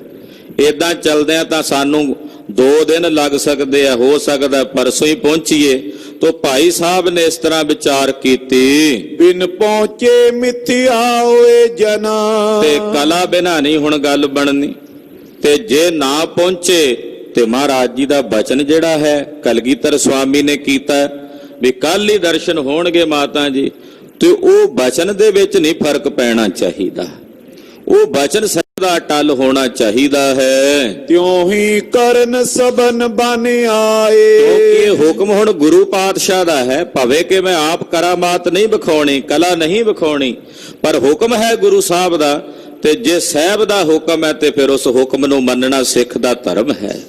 ਏਦਾਂ ਚੱਲਦਿਆਂ ਤਾਂ ਸਾਨੂੰ 2 ਦਿਨ ਲੱਗ ਸਕਦੇ ਆ, ਹੋ ਸਕਦਾ ਪਰਸੋਂ ਹੀ ਪਹੁੰਚੀਏ। ਤੋ ਭਾਈ ਸਾਹਿਬ ਨੇ ਇਸ ਤਰ੍ਹਾਂ ਵਿਚਾਰ ਕੀਤੀ, ਬਿਨ ਪਹੁੰਚੇ ਮਿਥਿਆ ਹੋਏ ਜਨਾ। ਤੇ ਕਲਾ ਬਿਨਾ ਨਹੀਂ ਹੁਣ ਗੱਲ ਬਣਨੀ। ਤੇ ਜੇ ਨਾ ਪਹੁੰਚੇ ਤੇ ਮਹਾਰਾਜ ਜੀ ਦਾ ਬਚਨ ਜਿਹੜਾ ਹੈ ਕਲਗੀਧਰ ਸਵਾਮੀ ਨੇ ਕੀਤਾ ਵੀ ਕੱਲ ਹੀ ਦਰਸ਼ਨ ਹੋਣਗੇ ਮਾਤਾ ਜੀ, ਤੇ ਉਹ ਬਚਨ ਦੇ ਵਿੱਚ ਨਹੀਂ ਫਰਕ ਪੈਣਾ ਚਾਹੀਦਾ। ਉਹ ਬਚਨ ਸਦਾ ਅਟਲ ਹੋਣਾ ਚਾਹੀਦਾ ਹੈ। ਤਿਉਂ ਹੀ ਕਰਨ ਸਬਨ ਬਨ ਆਏ। ਕਿਉਂਕਿ ਇਹ ਹੁਕਮ ਹੁਣ ਗੁਰੂ ਪਾਤਸ਼ਾਹ ਦਾ ਹੈ। ਭਾਵੇਂ ਕਿ ਮੈਂ ਆਪ ਕਰਾਮਾਤ ਨਹੀਂ ਵਿਖਾਉਣੀ, ਕਲਾ ਨਹੀਂ ਵਿਖਾਉਣੀ, ਪਰ ਹੁਕਮ ਹੈ ਗੁਰੂ ਸਾਹਿਬ ਦਾ। ਤੇ ਜੇ ਸਾਹਿਬ ਦਾ ਹੁਕਮ ਹੈ ਤੇ ਫਿਰ ਉਸ ਹੁਕਮ ਨੂੰ ਮੰਨਣਾ ਸਿੱਖ ਦਾ ਧਰਮ ਹੈ,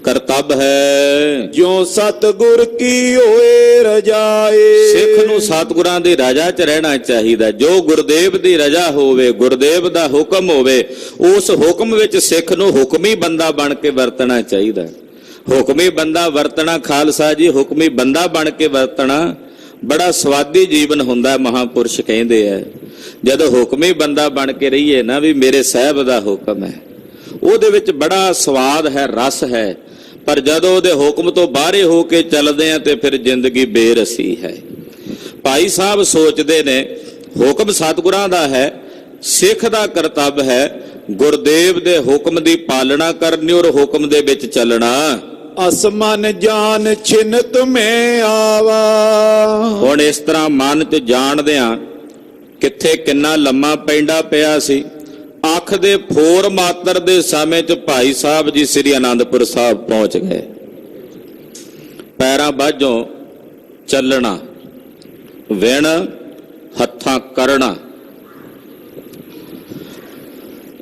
ਕਰਤੱਵ ਹੈ। ਜੋ ਸਤਿਗੁਰ ਕੀ ਹੋਏ ਰਜਾਏ। ਸਿੱਖ ਨੂੰ ਸਤਿਗੁਰਾਂ ਦੀ ਰਜਾ 'ਚ ਰਹਿਣਾ ਚਾਹੀਦਾ। ਜੋ ਗੁਰਦੇਵ ਦੀ ਰਜਾ ਹੋਵੇ, ਗੁਰਦੇਵ ਦਾ ਹੁਕਮ ਹੋਵੇ, ਉਸ ਹੁਕਮ ਵਿੱਚ ਸਿੱਖ ਨੂੰ ਹੁਕਮੀ ਬੰਦਾ ਬਣ ਕੇ ਵਰਤਣਾ ਚਾਹੀਦਾ। ਹੁਕਮੀ ਬੰਦਾ ਵਰਤਣਾ ਖਾਲਸਾ ਜੀ, ਹੁਕਮੀ ਬੰਦਾ ਬਣ ਕੇ ਵਰਤਣਾ ਬੜਾ ਸਵਾਦੀ ਜੀਵਨ ਹੁੰਦਾ। ਮਹਾਂਪੁਰਸ਼ ਕਹਿੰਦੇ ਆ ਜਦੋਂ ਹੁਕਮੀ ਬੰਦਾ ਬਣ ਕੇ ਰਹੀਏ ਨਾ, ਵੀ ਮੇਰੇ ਸਾਹਿਬ ਦਾ ਹੁਕਮ ਹੈ, ਉਹਦੇ ਵਿੱਚ ਬੜਾ ਸਵਾਦ ਹੈ, ਰਸ ਹੈ। ਪਰ ਜਦੋਂ ਉਹਦੇ ਹੁਕਮ ਤੋਂ ਬਾਹਰੇ ਹੋ ਕੇ ਚੱਲਦੇ ਆ ਤੇ ਫਿਰ ਜ਼ਿੰਦਗੀ ਬੇਰਸੀ ਹੈ। ਭਾਈ ਸਾਹਿਬ ਸੋਚਦੇ ਨੇ ਹੁਕਮ ਸਤਿਗੁਰਾਂ ਦਾ ਹੈ, ਸਿੱਖ ਦਾ ਕਰਤੱਵ ਹੈ ਗੁਰਦੇਵ ਦੇ ਹੁਕਮ ਦੀ ਪਾਲਣਾ ਕਰਨੀ ਔਰ ਹੁਕਮ ਦੇ ਵਿੱਚ ਚੱਲਣਾ। ਅਸਮਨ ਜਾਨ ਛਿਨਤ ਮੈਂ ਆਵਾ। ਹੁਣ ਇਸ ਤਰ੍ਹਾਂ ਮਨ 'ਚ ਜਾਣਦਿਆਂ ਕਿੱਥੇ ਕਿੰਨਾ ਲੰਮਾ ਪੈਂਡਾ ਪਿਆ ਸੀ। ਅੱਖ ਦੇ ਫੋਰ ਮਾਤਰ ਦੇ ਸਮੇਂ 'ਚ ਭਾਈ ਸਾਹਿਬ ਜੀ ਸ੍ਰੀ ਅਨੰਦਪੁਰ ਸਾਹਿਬ ਪਹੁੰਚ ਗਏ। ਪੈਰਾਂ ਬਾਝੋਂ ਚੱਲਣਾ, ਵਿਣ ਹੱਥਾਂ ਕਰਨਾ,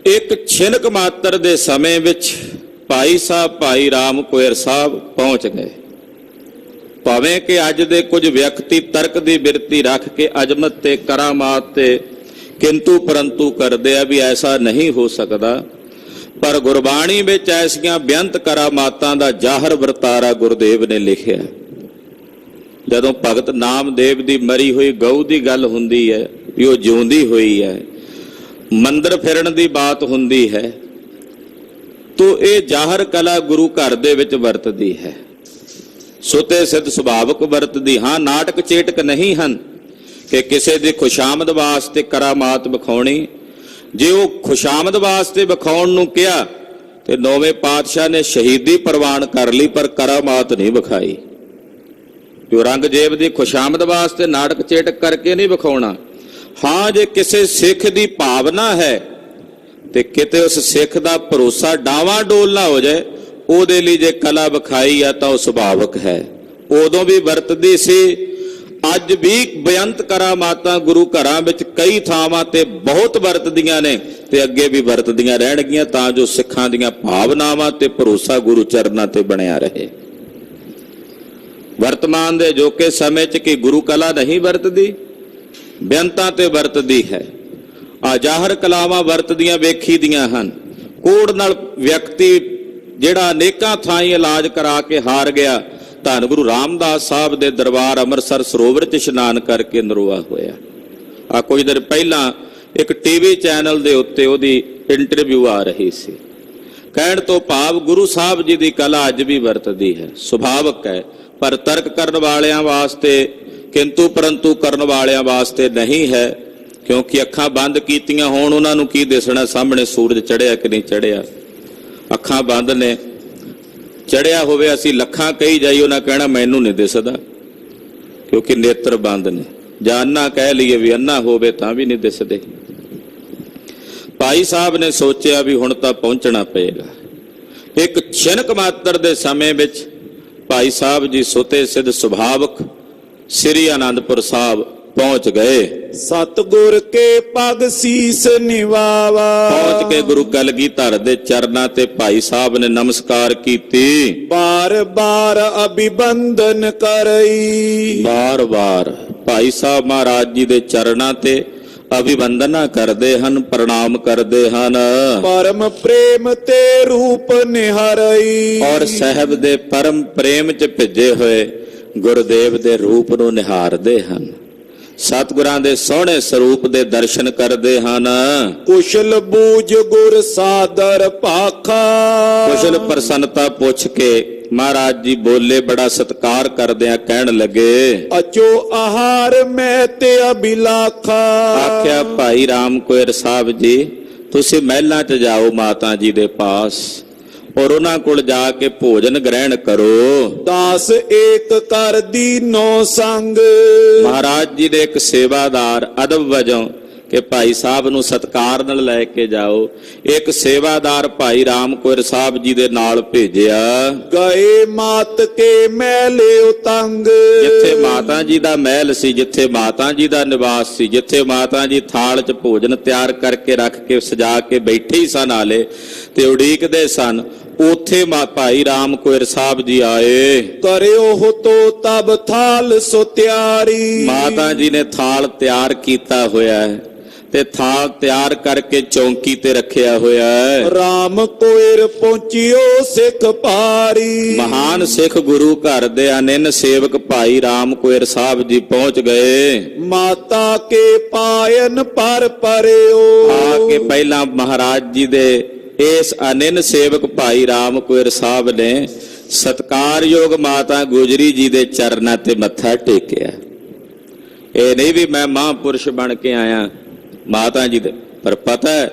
ਇੱਕ ਛਿਨਕ ਮਾਤਰ ਦੇ ਸਮੇਂ ਵਿੱਚ ਭਾਈ ਸਾਹਿਬ ਭਾਈ ਰਾਮ ਕੁਇਰ ਸਾਹਿਬ ਪਹੁੰਚ ਗਏ। ਭਾਵੇਂ ਕਿ ਅੱਜ ਦੇ ਕੁਝ ਵਿਅਕਤੀ ਤਰਕ ਦੀ ਬਿਰਤੀ ਰੱਖ ਕੇ ਅਜਮਤ ਤੇ ਕਰਾਮਾਤ ਤੇ ਕਿੰਤੂ ਪਰੰਤੂ ਕਰਦੇ ਆ ਵੀ ਐਸਾ ਨਹੀਂ ਹੋ ਸਕਦਾ, ਪਰ ਗੁਰਬਾਣੀ ਵਿੱਚ ਐਸੀਆਂ ਬੇਅੰਤ ਕਰਾਮਾਤਾਂ ਦਾ ਜ਼ਾਹਰ ਵਰਤਾਰਾ ਗੁਰਦੇਵ ਨੇ ਲਿਖਿਆ। ਜਦੋਂ ਭਗਤ ਨਾਮਦੇਵ ਦੀ ਮਰੀ ਹੋਈ ਗਊ ਦੀ ਗੱਲ ਹੁੰਦੀ ਹੈ ਵੀ ਉਹ ਜਿਉਂਦੀ ਹੋਈ ਹੈ, ਮੰਦਰ ਫਿਰਨ ਦੀ ਬਾਤ ਹੁੰਦੀ ਹੈ, ਤੋ ਇਹ ਜ਼ਾਹਰ ਕਲਾ ਗੁਰੂ ਘਰ ਦੇ ਵਿੱਚ ਵਰਤਦੀ ਹੈ। ਸੁਤੇ ਸਿੱਧ ਸੁਭਾਵਕ ਵਰਤਦੀ। ਹਾਂ, ਨਾਟਕ ਚੇਟਕ ਨਹੀਂ ਹਨ ਕਿ ਕਿਸੇ ਦੀ ਖੁਸ਼ਾਮਦ ਵਾਸਤੇ ਕਰਾਮਾਤ ਵਿਖਾਉਣੀ। ਜੇ ਉਹ ਖੁਸ਼ਾਮਦ ਵਾਸਤੇ ਵਿਖਾਉਣ ਨੂੰ ਕਿਹਾ ਤੇ ਨੌਵੇਂ ਪਾਤਸ਼ਾਹ ਨੇ ਸ਼ਹੀਦੀ ਪ੍ਰਵਾਨ ਕਰ ਲਈ, ਪਰ ਕਰਾਮਾਤ ਨਹੀਂ ਵਿਖਾਈ। ਜੋ ਔਰੰਗਜ਼ੇਬ ਦੀ ਖੁਸ਼ਾਮਦ ਵਾਸਤੇ ਨਾਟਕ ਚੇਟਕ ਕਰਕੇ ਨਹੀਂ ਵਿਖਾਉਣਾ। ਹਾਂ, ਜੇ ਕਿਸੇ ਸਿੱਖ ਦੀ ਭਾਵਨਾ ਹੈ ਤੇ ਕਿਤੇ ਉਸ ਸਿੱਖ ਦਾ ਭਰੋਸਾ ਡਾਵਾਂ ਡੋਲ ਨਾ ਹੋ ਜਾਏ, ਉਹਦੇ ਲਈ ਜੇ ਕਲਾ ਵਿਖਾਈ ਆ ਤਾਂ ਉਹ ਸੁਭਾਵਕ ਹੈ। ਉਦੋਂ ਵੀ ਵਰਤਦੀ ਸੀ, ਅੱਜ ਵੀ ਬੇਅੰਤ ਕਰਾਮਾਤਾਂ ਗੁਰੂ ਘਰਾਂ ਵਿੱਚ ਕਈ ਥਾਵਾਂ ਤੇ ਬਹੁਤ ਵਰਤਦੀਆਂ ਨੇ ਤੇ ਅੱਗੇ ਵੀ ਵਰਤਦੀਆਂ ਰਹਿਣਗੀਆਂ, ਤਾਂ ਜੋ ਸਿੱਖਾਂ ਦੀਆਂ ਭਾਵਨਾਵਾਂ ਤੇ ਭਰੋਸਾ ਗੁਰੂ ਚਰਨਾਂ ਤੇ ਬਣਿਆ ਰਹੇ। ਵਰਤਮਾਨ ਦੇ ਅਜੋਕੇ ਸਮੇਂ 'ਚ ਕਿ ਗੁਰੂ ਕਲਾ ਨਹੀਂ ਵਰਤਦੀ, ਬੇਅੰਤਾਂ ਤੇ ਵਰਤਦੀ ਹੈ। ਆ ਜ਼ਾਹਰ ਕਲਾਵਾਂ ਵਰਤਦੀਆਂ ਵੇਖੀ ਦੀਆਂ ਹਨ। ਕੋੜ ਨਾਲ ਵਿਅਕਤੀ ਜਿਹੜਾ ਅਨੇਕਾਂ ਥਾਈਂ ਇਲਾਜ ਕਰਾ ਕੇ ਹਾਰ ਗਿਆ, ਧੰਨ ਗੁਰੂ ਰਾਮਦਾਸ ਸਾਹਿਬ ਦੇ ਦਰਬਾਰ ਅੰਮ੍ਰਿਤਸਰ ਸਰੋਵਰ 'ਚ ਇਸ਼ਨਾਨ ਕਰਕੇ ਨਰੋਆ ਹੋਇਆ। ਆ ਕੁਝ ਦਿਨ ਪਹਿਲਾਂ ਇੱਕ ਟੀਵੀ ਚੈਨਲ ਦੇ ਉੱਤੇ ਉਹਦੀ ਇੰਟਰਵਿਊ ਆ ਰਹੀ ਸੀ। ਕਹਿਣ ਤੋਂ ਭਾਵ ਗੁਰੂ ਸਾਹਿਬ ਜੀ ਦੀ ਕਲਾ ਅੱਜ ਵੀ ਵਰਤਦੀ ਹੈ, ਸੁਭਾਵਕ ਹੈ, ਪਰ ਤਰਕ ਕਰਨ ਵਾਲਿਆਂ ਵਾਸਤੇ, ਕਿੰਤੂ ਪਰੰਤੂ ਕਰਨ ਵਾਲਿਆਂ ਵਾਸਤੇ ਨਹੀਂ ਹੈ। ਕਿਉਂਕਿ ਅੱਖਾਂ ਬੰਦ ਕੀਤੀਆਂ ਹੋਣ, ਉਹਨਾਂ ਨੂੰ ਕੀ ਦਿਸਣਾ ਸਾਹਮਣੇ ਸੂਰਜ ਚੜਿਆ ਕਿ ਨਹੀਂ ਚੜਿਆ। ਅੱਖਾਂ ਬੰਦ ਨੇ, ਚੜਿਆ ਹੋਵੇ ਅਸੀਂ ਲੱਖਾਂ ਕਹੀ ਜਾਈ, ਉਹਨਾਂ ਕਹਿਣਾ ਮੈਨੂੰ ਨਹੀਂ ਦਿਸਦਾ, ਕਿਉਂਕਿ ਨੇਤਰ ਬੰਦ ਨੇ। ਜਾਂ ਅੰਨਾ ਕਹਿ ਲਈਏ ਵੀ ਅੰਨਾ ਹੋਵੇ ਤਾਂ ਵੀ ਨਹੀਂ ਦਿਸਦੇ। ਭਾਈ ਸਾਹਿਬ ਨੇ ਸੋਚਿਆ ਵੀ ਹੁਣ ਤਾਂ ਪਹੁੰਚਣਾ ਪਏਗਾ। ਇੱਕ ਛਿਨਕ ਮਾਤਰ ਦੇ ਸਮੇਂ ਵਿੱਚ ਭਾਈ ਸਾਹਿਬ ਜੀ ਸੁਤੇ ਸਿੱਧ ਸੁਭਾਵਕ ਸ੍ਰੀ ਅਨੰਦਪੁਰ ਸਾਹਿਬ ਪਹੁੰਚ ਗਏ। ਸਤਿਗੁਰ ਕੇ ਪਗ ਸੀਸ ਨਿਵਾਵਾ। ਪਹੁੰਚ ਕੇ ਗੁਰੂ ਕਲਗੀਧਰ ਦੇ ਚਰਨਾਂ ਤੇ ਭਾਈ ਸਾਹਿਬ ਨੇ ਨਮਸਕਾਰ ਕੀਤੀ। ਬਾਰ ਬਾਰ ਅਭਿਵੰਦਨ ਕਰਈ। ਬਾਰ ਬਾਰ ਭਾਈ ਸਾਹਿਬ ਮਹਾਰਾਜ ਜੀ ਦੇ ਚਰਨਾਂ ਤੇ ਅਭਿਵੰਦਨਾ ਕਰਦੇ ਹਨ, ਪ੍ਰਣਾਮ ਕਰਦੇ ਹਨ। ਪਰਮ ਪ੍ਰੇਮ ਤੇ ਰੂਪ ਨਿਹਾਰਈ। ਔਰ ਸਾਹਿਬ ਦੇ ਪਰਮ ਪ੍ਰੇਮ 'ਚ ਭਿੱਜੇ ਹੋਏ ਗੁਰਦੇਵ ਦੇ ਰੂਪ ਨੂੰ ਨਿਹਾਰਦੇ ਹਨ। ਸਤਿਗੁਰਾਂ ਦੇ ਸੋਹਣੇ ਸਰੂਪ ਦੇ ਦਰਸ਼ਨ ਕਰਦੇ ਹਨ। ਕੁਸ਼ਲ ਬੂਝ ਗੁਰ ਸਾਦਰ ਭਾਖਾ। ਕੁਸ਼ਲ ਪ੍ਰਸੰਨਤਾ ਪੁੱਛ ਕੇ ਮਹਾਰਾਜ ਜੀ ਬੋਲੇ, ਬੜਾ ਸਤਿਕਾਰ ਕਰਦਿਆਂ ਕਹਿਣ ਲੱਗੇ, ਅਚੋ ਆਹਾਰ ਮੈਂ ਤੇ ਅਭਿਲਾਖਾ। ਆਖਿਆ ਭਾਈ ਰਾਮ ਕੁਇਰ ਸਾਹਿਬ ਜੀ, ਤੁਸੀਂ ਮਹਿਲਾਂ 'ਚ ਜਾਓ ਮਾਤਾ ਜੀ ਦੇ ਪਾਸ, ਔਰ ਉਹਨਾਂ ਕੋਲ ਜਾ ਕੇ ਭੋਜਨ ਗ੍ਰਹਿਣ ਕਰੋ। ਦਾਸ ਏਕ ਕਰ ਦੀਨੋ ਸੰਗ। ਮਹਾਰਾਜ ਜੀ ਦੇ ਇੱਕ ਸੇਵਾਦਾਰ ਅਦਬ ਵਜੋਂ ਕਿ ਭਾਈ ਸਾਹਿਬ ਨੂੰ ਸਤਿਕਾਰ ਨਾਲ ਲੈ ਕੇ ਜਾਓ, ਇੱਕ ਸੇਵਾਦਾਰ ਭਾਈ ਰਾਮ ਕੁਇਰ ਸਾਹਿਬ ਜੀ ਦੇ ਨਾਲ ਭੇਜਿਆ। ਗਏ ਮਾਤ ਕੇ ਮਹਿਲੇ ਉਤੰਗ। ਜਿੱਥੇ ਮਾਤਾ ਜੀ ਦਾ ਮਹਿਲ ਸੀ, ਜਿੱਥੇ ਮਾਤਾ ਜੀ ਦਾ ਨਿਵਾਸ ਸੀ, ਜਿੱਥੇ ਮਾਤਾ ਜੀ ਥਾਲ 'ਚ ਭੋਜਨ ਤਿਆਰ ਕਰਕੇ ਰੱਖ ਕੇ ਸਜਾ ਕੇ ਬੈਠੇ ਹੀ ਸਨ ਆਲੇ ਤੇ ਉਡੀਕਦੇ ਸਨ, ਉੱਥੇ ਭਾਈ ਰਾਮ ਕੁਇਰ ਸਾਹਿਬ ਜੀ ਆਏ। ਕਰਿਓ ਤੋ ਤਬ ਥਾਲ ਸੋ ਤਿਆਰੀ। ਮਾਤਾ ਜੀ ਨੇ ਥਾਲ ਤਿਆਰ ਕੀਤਾ ਹੋਇਆ ਹੈ ਤੇ ਥਾਲ ਤਿਆਰ ਕਰਕੇ ਚੌਂਕੀ ਤੇ ਰੱਖਿਆ ਹੋਇਆ ਹੈ। ਰਾਮ ਕੋਇਰ ਪਹੁੰਚਿਓ ਸਿੱਖ ਪਾਰੀ। ਮਹਾਨ ਸਿੱਖ ਗੁਰੂ ਘਰ ਦੇ ਅਨੰਨ ਸੇਵਕ ਭਾਈ ਰਾਮ ਕੋਇਰ ਸਾਹਿਬ ਜੀ ਪਹੁੰਚ ਗਏ। ਮਾਤਾ ਕੇ ਪਾਇਨ ਪਰ ਪਰਿਓ। ਆ ਕੇ ਪਹਿਲਾਂ ਮਹਾਰਾਜ ਜੀ ਦੇ ਇਸ ਅਨੰਨ ਸੇਵਕ ਭਾਈ ਰਾਮ ਕੋਇਰ ਸਾਹਿਬ ਨੇ ਸਤਿਕਾਰਯੋਗ ਮਾਤਾ ਗੁਜਰੀ ਜੀ ਦੇ ਚਰਨਾਂ ਤੇ ਮੱਥਾ ਟੇਕਿਆ। ਇਹ ਨਹੀਂ ਵੀ ਮੈਂ ਮਹਾਂਪੁਰਸ਼ ਬਣ ਕੇ ਆਇਆ ਮਾਤਾ ਜੀ ਦੇ, ਪਰ ਪਤਾ ਹੈ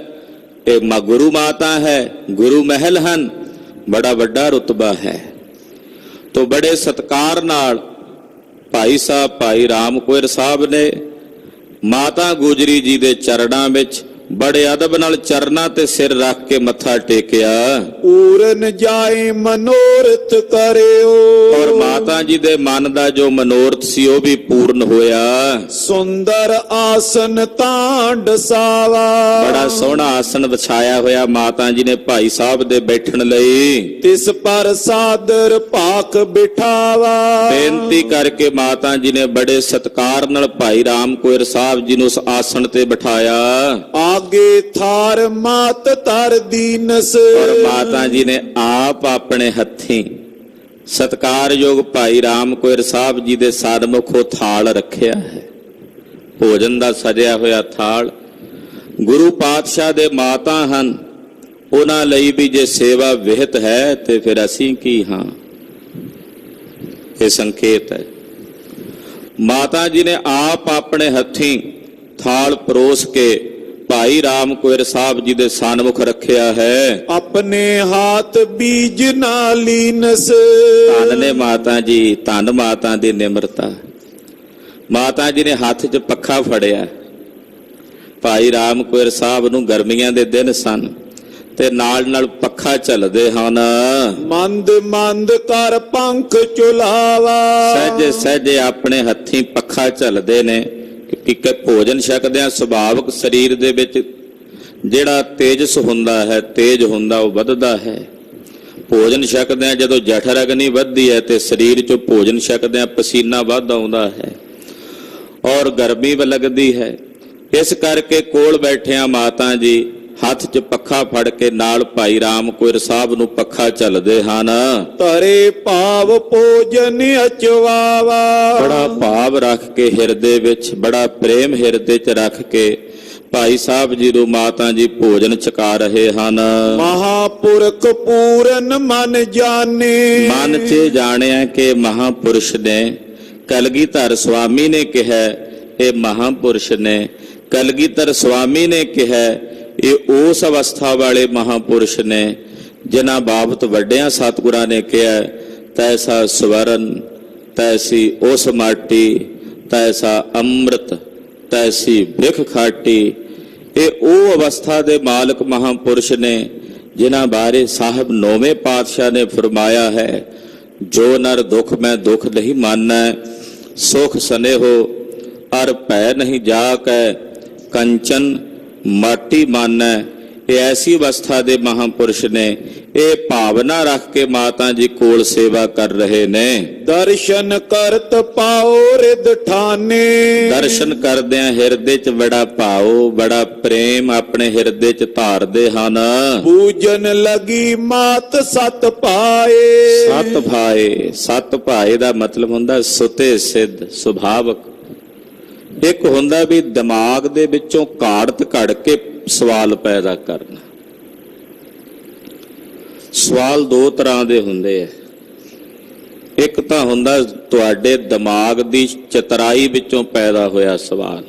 ਇਹ ਗੁਰੂ ਮਾਤਾ ਹੈ, ਗੁਰੂ ਮਹਿਲ ਹਨ, ਬੜਾ ਵੱਡਾ ਰੁਤਬਾ ਹੈ। ਤੋ ਬੜੇ ਸਤਿਕਾਰ ਨਾਲ ਭਾਈ ਸਾਹਿਬ ਭਾਈ ਰਾਮ ਕੋਇਰ ਸਾਹਿਬ ਨੇ ਮਾਤਾ ਗੁਜਰੀ ਜੀ ਦੇ ਚਰਨਾਂ ਵਿੱਚ ਬੜੇ ਅਦਬ ਨਾਲ ਚਰਨਾਂ ਤੇ ਸਿਰ ਰੱਖ ਕੇ ਮੱਥਾ ਟੇਕਿਆ। ਪੂਰਨ ਜਾਏ ਮਨੋਰਥ ਕਰਿਓ। ਔਰ ਮਾਤਾ ਜੀ ਦੇ ਮਨ ਦਾ ਜੋ ਮਨੋਰਥ ਸੀ ਉਹ ਵੀ ਪੂਰਨ ਹੋਇਆ। ਸੁੰਦਰ ਆਸਨ ਤਾਂ ਡਸਾਵਾ। ਬੜਾ ਸੋਹਣਾ ਆਸਨ ਵਿਛਾਇਆ ਹੋਇਆ ਮਾਤਾ ਜੀ ਨੇ ਭਾਈ ਸਾਹਿਬ ਦੇ ਬੈਠਣ ਲਈ। ਤਿਸ ਪਰ ਸਾਦਰ ਭਾਖ ਬਿਠਾਵਾ। ਬੇਨਤੀ ਕਰਕੇ ਮਾਤਾ ਜੀ ਨੇ ਬੜੇ ਸਤਿਕਾਰ ਨਾਲ ਭਾਈ ਰਾਮ ਕੋਇਰ ਸਾਹਿਬ ਜੀ ਨੂੰ ਉਸ ਆਸਣ ਤੇ ਬਿਠਾਇਆ। ਆਗੇ ਥਾਰ ਮਾਤ ਤਰ ਦੀਨਸ। ਔਰ ਮਾਤਾ ਜੀ ਨੇ ਆਪ ਆਪਣੇ ਹੱਥੀਂ ਸਤਿਕਾਰਯੋਗ ਭਾਈ ਰਾਮ ਕੋਇਰ ਸਾਹਿਬ ਜੀ ਦੇ ਸਨਮੁਖੋਂ ਥਾਲ ਰੱਖਿਆ ਹੈ, ਭੋਜਨ ਦਾ ਸਜਿਆ ਹੋਇਆ ਥਾਲ। ਗੁਰੂ ਪਾਤਸ਼ਾਹ ਦੇ ਮਾਤਾ ਹਨ, ਉਹਨਾਂ ਲਈ ਵੀ ਜੇ ਸੇਵਾ ਵਿਹਿਤ ਹੈ ਤੇ ਫਿਰ ਅਸੀਂ ਕੀ ਹਾਂ। ਇਹ ਸੰਕੇਤ ਹੈ। ਮਾਤਾ ਜੀ ਨੇ ਆਪ ਆਪਣੇ ਹੱਥੀਂ ਥਾਲ ਪਰੋਸ ਕੇ ਭਾਈ ਰਾਮ ਕੋਇਰ ਸਾਹਿਬ ਜੀ ਦੇ ਸਨਮੁਖ ਰੱਖਿਆ ਹੈ। ਆਪਣੇ ਹਾਥ ਬੀਜ ਨਾਲ ਲੀਨਸ। ਧੰਨ ਨੇ ਮਾਤਾ ਜੀ, ਧੰਨ ਮਾਤਾ ਦੀ ਨਿਮਰਤਾ। ਮਾਤਾ ਜੀ ਨੇ ਹੱਥ 'ਚ ਪੱਖਾ ਫੜਿਆ। ਭਾਈ ਰਾਮ ਕੋਇਰ ਸਾਹਿਬ ਨੂੰ ਗਰਮੀਆਂ ਦੇ ਦਿਨ ਸਨ ਤੇ ਨਾਲ ਨਾਲ ਪੱਖਾ ਚੱਲਦੇ ਹਨ। ਮੰਦ ਮੰਦ ਕਰ ਪੰਖ ਚੁਲਾਵਾ। ਸਹਿਜੇ ਸਹਿਜੇ ਆਪਣੇ ਹੱਥੀਂ ਪੱਖਾ ਚੱਲਦੇ ਨੇ ਕਿ ਭੋਜਨ ਛਕਦਿਆਂ ਸੁਭਾਵਿਕ ਸਰੀਰ ਦੇ ਵਿੱਚ ਜਿਹੜਾ ਤੇਜਸ ਹੁੰਦਾ ਹੈ, ਤੇਜ ਹੁੰਦਾ, ਉਹ ਵੱਧਦਾ ਹੈ। ਭੋਜਨ ਛਕਦਿਆਂ ਜਦੋਂ ਜਠਰ ਅਗਨੀ ਵੱਧਦੀ ਹੈ ਤੇ ਸਰੀਰ 'ਚੋਂ ਭੋਜਨ ਛਕਦਿਆਂ ਪਸੀਨਾ ਵੱਧ ਆਉਂਦਾ ਹੈ ਔਰ ਗਰਮੀ ਲੱਗਦੀ ਹੈ। ਇਸ ਕਰਕੇ ਕੋਲ ਬੈਠਿਆਂ ਮਾਤਾ ਜੀ ਹੱਥ 'ਚ ਪੱਖਾ ਫੜ ਕੇ ਨਾਲ ਭਾਈ ਰਾਮ ਕੋਇਰ ਸਾਹਿਬ ਨੂੰ ਪੱਖਾ ਝੱਲਦੇ ਹਨ। ਤਰੇ ਭਾਵ ਭੋਜਨ ਅਚਵਾਵਾ। ਬੜਾ ਭਾਵ ਰੱਖ ਕੇ ਹਿਰਦੇ ਵਿੱਚ, ਬੜਾ ਪ੍ਰੇਮ ਹਿਰਦੇ 'ਚ ਰੱਖ ਕੇ ਭਾਈ ਸਾਹਿਬ ਜੀ ਨੂੰ ਮਾਤਾ ਜੀ ਭੋਜਨ ਛਕਾ ਰਹੇ ਹਨ। ਮਹਾਪੁਰਖ ਪੂਰਨ ਮਨ ਜਾਣੇ। ਮਨ 'ਚ ਜਾਣਿਆ ਕਿ ਮਹਾਪੁਰਸ਼ ਨੇ, ਕਲਗੀਧਰ ਸਵਾਮੀ ਨੇ ਕਿਹਾ ਇਹ ਮਹਾਪੁਰਸ਼ ਨੇ, ਕਲਗੀਧਰ ਸਵਾਮੀ ਨੇ ਕਿਹਾ ਇਹ ਉਸ ਅਵਸਥਾ ਵਾਲੇ ਮਹਾਪੁਰਸ਼ ਨੇ ਜਿਨ੍ਹਾਂ ਬਾਬਤ ਵੱਡਿਆਂ ਸਤਿਗੁਰਾਂ ਨੇ ਕਿਹਾ ਤੈਸਾ ਸਵਰਨ, ਤੈਸੀ ਉਸ ਮਾਟੀ, ਤੈਸਾ ਅੰਮ੍ਰਿਤ, ਤੈਸੀ ਬ੍ਰਿਖ ਖਾਟੀ। ਇਹ ਉਹ ਅਵਸਥਾ ਦੇ ਮਾਲਕ ਮਹਾਪੁਰਸ਼ ਨੇ ਜਿਨ੍ਹਾਂ ਬਾਰੇ ਸਾਹਿਬ ਨੌਵੇਂ ਪਾਤਸ਼ਾਹ ਨੇ ਫਰਮਾਇਆ ਹੈ ਜੋ ਨਰ ਦੁਖ ਮੈਂ ਦੁਖ ਨਹੀਂ ਮਾਨੈ, ਸੁਖ ਸਨੇਹੋ ਅਰ ਭੈ ਨਹੀਂ ਜਾਕੈ, ਕੰਚਨ ਮਾਟੀ ਮਾਨੈ। ਇਹ ਐਸੀ ਅਵਸਥਾ ਦੇ ਮਹਾਪੁਰਸ਼ ਨੇ। ਇਹ ਭਾਵਨਾ ਰੱਖ ਕੇ ਮਾਤਾ ਜੀ ਕੋਲ ਸੇਵਾ ਕਰ ਰਹੇ ਨੇ। ਦਰਸ਼ਨ ਕਰਤ ਪਾਓ ਰਿਦ ਠਾਨੇ। ਦਰਸ਼ਨ ਕਰਦਿਆਂ ਹਿਰਦੇ 'ਚ ਬੜਾ ਭਾਉ, ਬੜਾ ਪ੍ਰੇਮ ਆਪਣੇ ਹਿਰਦੇ 'ਚ ਧਾਰਦੇ ਹਨ। ਪੂਜਨ ਲਗੀ ਮਾਤ ਸਤ ਪਾਏ। ਸਤ ਭਾਏ, ਸਤ ਭਾਏ ਦਾ ਮਤਲਬ ਹੁੰਦਾ ਸੁਤੇ ਸਿੱਧ, ਸੁਭਾਵਕ। ਇੱਕ ਹੁੰਦਾ ਵੀ ਦਿਮਾਗ ਦੇ ਵਿੱਚੋਂ ਘਾੜਤ ਘੜ ਕੇ ਸਵਾਲ ਪੈਦਾ ਕਰਨਾ। ਸਵਾਲ ਦੋ ਤਰ੍ਹਾਂ ਦੇ ਹੁੰਦੇ ਆ। ਇੱਕ ਤਾਂ ਹੁੰਦਾ ਤੁਹਾਡੇ ਦਿਮਾਗ ਦੀ ਚਤਰਾਈ ਵਿੱਚੋਂ ਪੈਦਾ ਹੋਇਆ ਸਵਾਲ,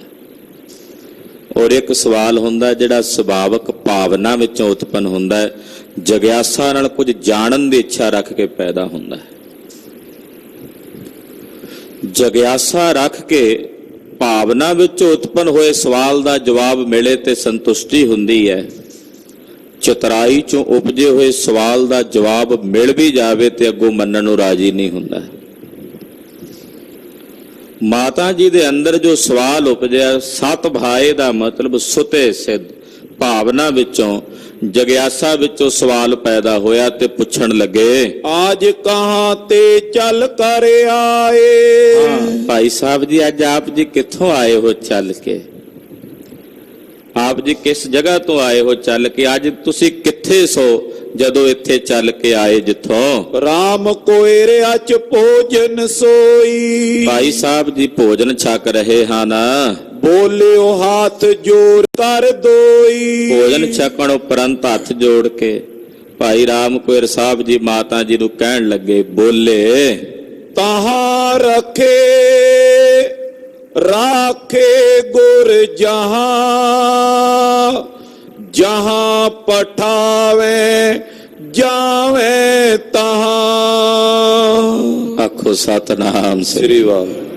ਔਰ ਇੱਕ ਸਵਾਲ ਹੁੰਦਾ ਜਿਹੜਾ ਸੁਭਾਵਕ ਭਾਵਨਾ ਵਿੱਚੋਂ ਉਤਪੰਨ ਹੁੰਦਾ ਹੈ, ਜਗਿਆਸਾ ਨਾਲ ਕੁਝ ਜਾਣਨ ਦੀ ਇੱਛਾ ਰੱਖ ਕੇ ਪੈਦਾ ਹੁੰਦਾ ਹੈ। ਜਗਿਆਸਾ ਰੱਖ ਕੇ ਭਾਵਨਾ ਵਿੱਚ ਉਤਪੰਨ ਹੋਏ ਸਵਾਲ ਦਾ ਜਵਾਬ ਮਿਲੇ ਤੇ ਸੰਤੁਸ਼ਟੀ ਹੁੰਦੀ ਹੈ। ਚਤਰਾਈ ਚੋਂ ਉਪਜੇ ਹੋਏ ਸਵਾਲ ਦਾ ਜਵਾਬ ਮਿਲ ਵੀ ਜਾਵੇ ਤੇ ਅੱਗੋਂ ਮੰਨਣ ਨੂੰ ਰਾਜੀ ਨਹੀਂ ਹੁੰਦਾ। ਮਾਤਾ ਜੀ ਦੇ ਅੰਦਰ ਜੋ ਸਵਾਲ ਉਪਜਿਆ, ਸਤ ਭਾਏ ਦਾ ਮਤਲਬ ਸੁਤੇ ਸਿੱਧ, ਭਾਵਨਾ ਵਿੱਚੋਂ, ਜਗਿਆਸਾ ਵਿੱਚੋਂ ਸਵਾਲ ਪੈਦਾ ਹੋਇਆ ਤੇ ਪੁੱਛਣ ਲੱਗੇ ਆਜ ਕਹਾਂ ਤੇ ਚੱਲ ਕਰ ਆਏ। ਭਾਈ ਸਾਹਿਬ ਜੀ ਅੱਜ ਆਪ ਜੀ ਕਿੱਥੋਂ ਆਏ ਹੋ ਚੱਲ ਕੇ? ਆਪ ਜੀ ਕਿਸ ਜਗ੍ਹਾ ਤੋਂ ਆਏ ਹੋ ਚੱਲ ਕੇ? ਅੱਜ ਤੁਸੀਂ ਕਿੱਥੇ ਸੋ ਜਦੋਂ ਇੱਥੇ ਚੱਲ ਕੇ ਆਏ ਜਿੱਥੋਂ? ਰਾਮ ਕੋਇਰਿਆ ਚ ਭੋਜਨ ਸੋਈ। ਭਾਈ ਸਾਹਿਬ ਜੀ ਭੋਜਨ ਛਕ ਰਹੇ ਹਨ। ਬੋਲਿਓ ਹਾਥ ਜੋੜ ਕਰ ਦੋਈ। ਭੋਜਨ ਛਕਣ ਉਪਰੰਤ ਹੱਥ ਜੋੜ ਕੇ ਭਾਈ ਰਾਮ ਕੋਇਰ ਸਾਹਿਬ ਜੀ ਮਾਤਾ ਜੀ ਨੂੰ ਕਹਿਣ ਲੱਗੇ, ਬੋਲੇ ਤਹਾਂ ਰੱਖੇ ਰਾਖੇ ਗੁਰ ਜਹਾਂ, ਜਹਾਂ ਪਠਾਵੇ ਜਾਵੇ ਤਹਾਂ। ਆਖੋ ਸਤਨਾਮ ਸ੍ਰੀ ਵਾਹਿਗੁਰੂ।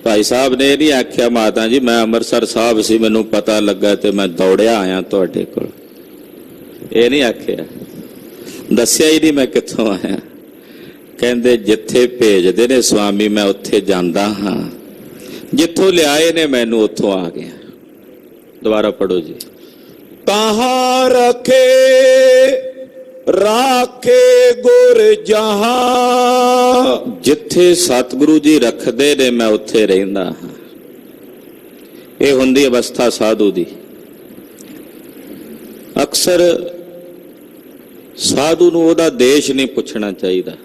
ਭਾਈ ਸਾਹਿਬ ਨੇ ਨਹੀਂ ਆਖਿਆ ਮਾਤਾ ਜੀ ਮੈਂ ਅੰਮ੍ਰਿਤਸਰ ਸਾਹਿਬ ਸੀ, ਮੈਨੂੰ ਪਤਾ ਲੱਗਾ ਤੇ ਮੈਂ ਦੌੜਿਆ ਆਇਆ ਤੁਹਾਡੇ ਕੋਲ। ਇਹ ਨਹੀਂ ਆਖਿਆ, ਦੱਸਿਆ ਹੀ ਨਹੀਂ ਮੈਂ ਕਿੱਥੋਂ ਆਇਆ। ਕਹਿੰਦੇ ਜਿੱਥੇ ਭੇਜਦੇ ਨੇ ਸਵਾਮੀ ਮੈਂ ਉੱਥੇ ਜਾਂਦਾ ਹਾਂ, ਜਿੱਥੋਂ ਲਿਆਏ ਨੇ ਮੈਨੂੰ ਉੱਥੋਂ ਆ ਗਿਆ। ਦੁਬਾਰਾ ਪੜੋ ਜੀ। ਤਹਾਂ ਰੱਖੇ ਰਾਖੇ ਗੁਰ ਜਹਾਂ, ਜਿੱਥੇ ਸਤਿਗੁਰੂ ਜੀ ਰੱਖਦੇ ਨੇ ਮੈਂ ਉੱਥੇ ਰਹਿੰਦਾ ਹਾਂ। ਇਹ ਹੁੰਦੀ ਅਵਸਥਾ ਸਾਧੂ ਦੀ। ਅਕਸਰ ਸਾਧੂ ਨੂੰ ਉਹਦਾ ਦੇਸ਼ ਨਹੀਂ ਪੁੱਛਣਾ ਚਾਹੀਦਾ।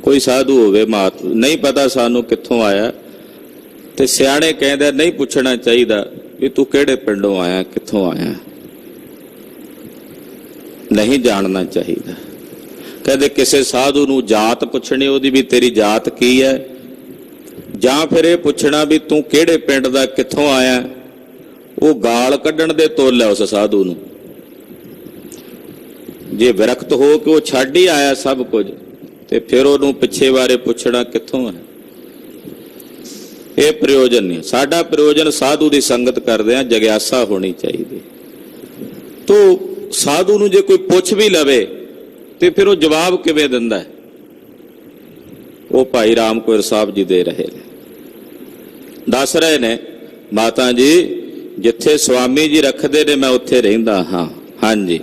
ਕੋਈ ਸਾਧੂ ਹੋਵੇ ਮਾਤ ਨਹੀਂ ਪਤਾ ਸਾਨੂੰ ਕਿੱਥੋਂ ਆਇਆ, ਤੇ ਸਿਆਣੇ ਕਹਿੰਦੇ ਨਹੀਂ ਪੁੱਛਣਾ ਚਾਹੀਦਾ ਵੀ ਤੂੰ ਕਿਹੜੇ ਪਿੰਡੋਂ ਆਇਆ, ਕਿੱਥੋਂ ਆਇਆ। ਨਹੀਂ ਜਾਣਨਾ ਚਾਹੀਦਾ। ਕਹਿੰਦੇ ਕਿਸੇ ਸਾਧੂ ਨੂੰ ਜਾਤ ਪੁੱਛਣੀ ਉਹਦੀ ਵੀ ਤੇਰੀ ਜਾਤ ਕੀ ਹੈ, ਜਾਂ ਫਿਰ ਇਹ ਪੁੱਛਣਾ ਵੀ ਤੂੰ ਕਿਹੜੇ ਪਿੰਡ ਦਾ, ਕਿੱਥੋਂ ਆਇਆ। ਉਹ ਗਾਲ ਕੱਢਣ ਦੇ ਤੋਲ ਹੈ ਉਸ ਸਾਧੂ ਨੂੰ। ਜੇ ਵਿਰਕਤ ਹੋ ਕੇ ਉਹ ਛੱਡ ਹੀ ਆਇਆ ਸਭ ਕੁਝ, ਤੇ ਫਿਰ ਉਹਨੂੰ ਪਿੱਛੇ ਬਾਰੇ ਪੁੱਛਣਾ ਕਿੱਥੋਂ ਹੈ। ਇਹ ਪ੍ਰਯੋਜਨ ਨਹੀਂ। ਸਾਡਾ ਪ੍ਰਯੋਜਨ ਸਾਧੂ ਦੀ ਸੰਗਤ ਕਰਦੇ ਆ, ਜਗਿਆਸਾ ਹੋਣੀ ਚਾਹੀਦੀ। ਤੋ ਸਾਧੂ ਨੂੰ ਜੇ ਕੋਈ ਪੁੱਛ ਵੀ ਲਵੇ ਤੇ ਫਿਰ ਉਹ ਜਵਾਬ ਕਿਵੇਂ ਦਿੰਦਾ ਹੈ? ਉਹ ਭਾਈ ਰਾਮ ਕੋਇਰ ਸਾਹਿਬ ਜੀ ਦੇ ਰਹੇ ਨੇ, ਦੱਸ ਰਹੇ ਨੇ ਮਾਤਾ ਜੀ ਜਿੱਥੇ ਸਵਾਮੀ ਜੀ ਰੱਖਦੇ ਨੇ ਮੈਂ ਉੱਥੇ ਰਹਿੰਦਾ ਹਾਂ। ਹਾਂਜੀ।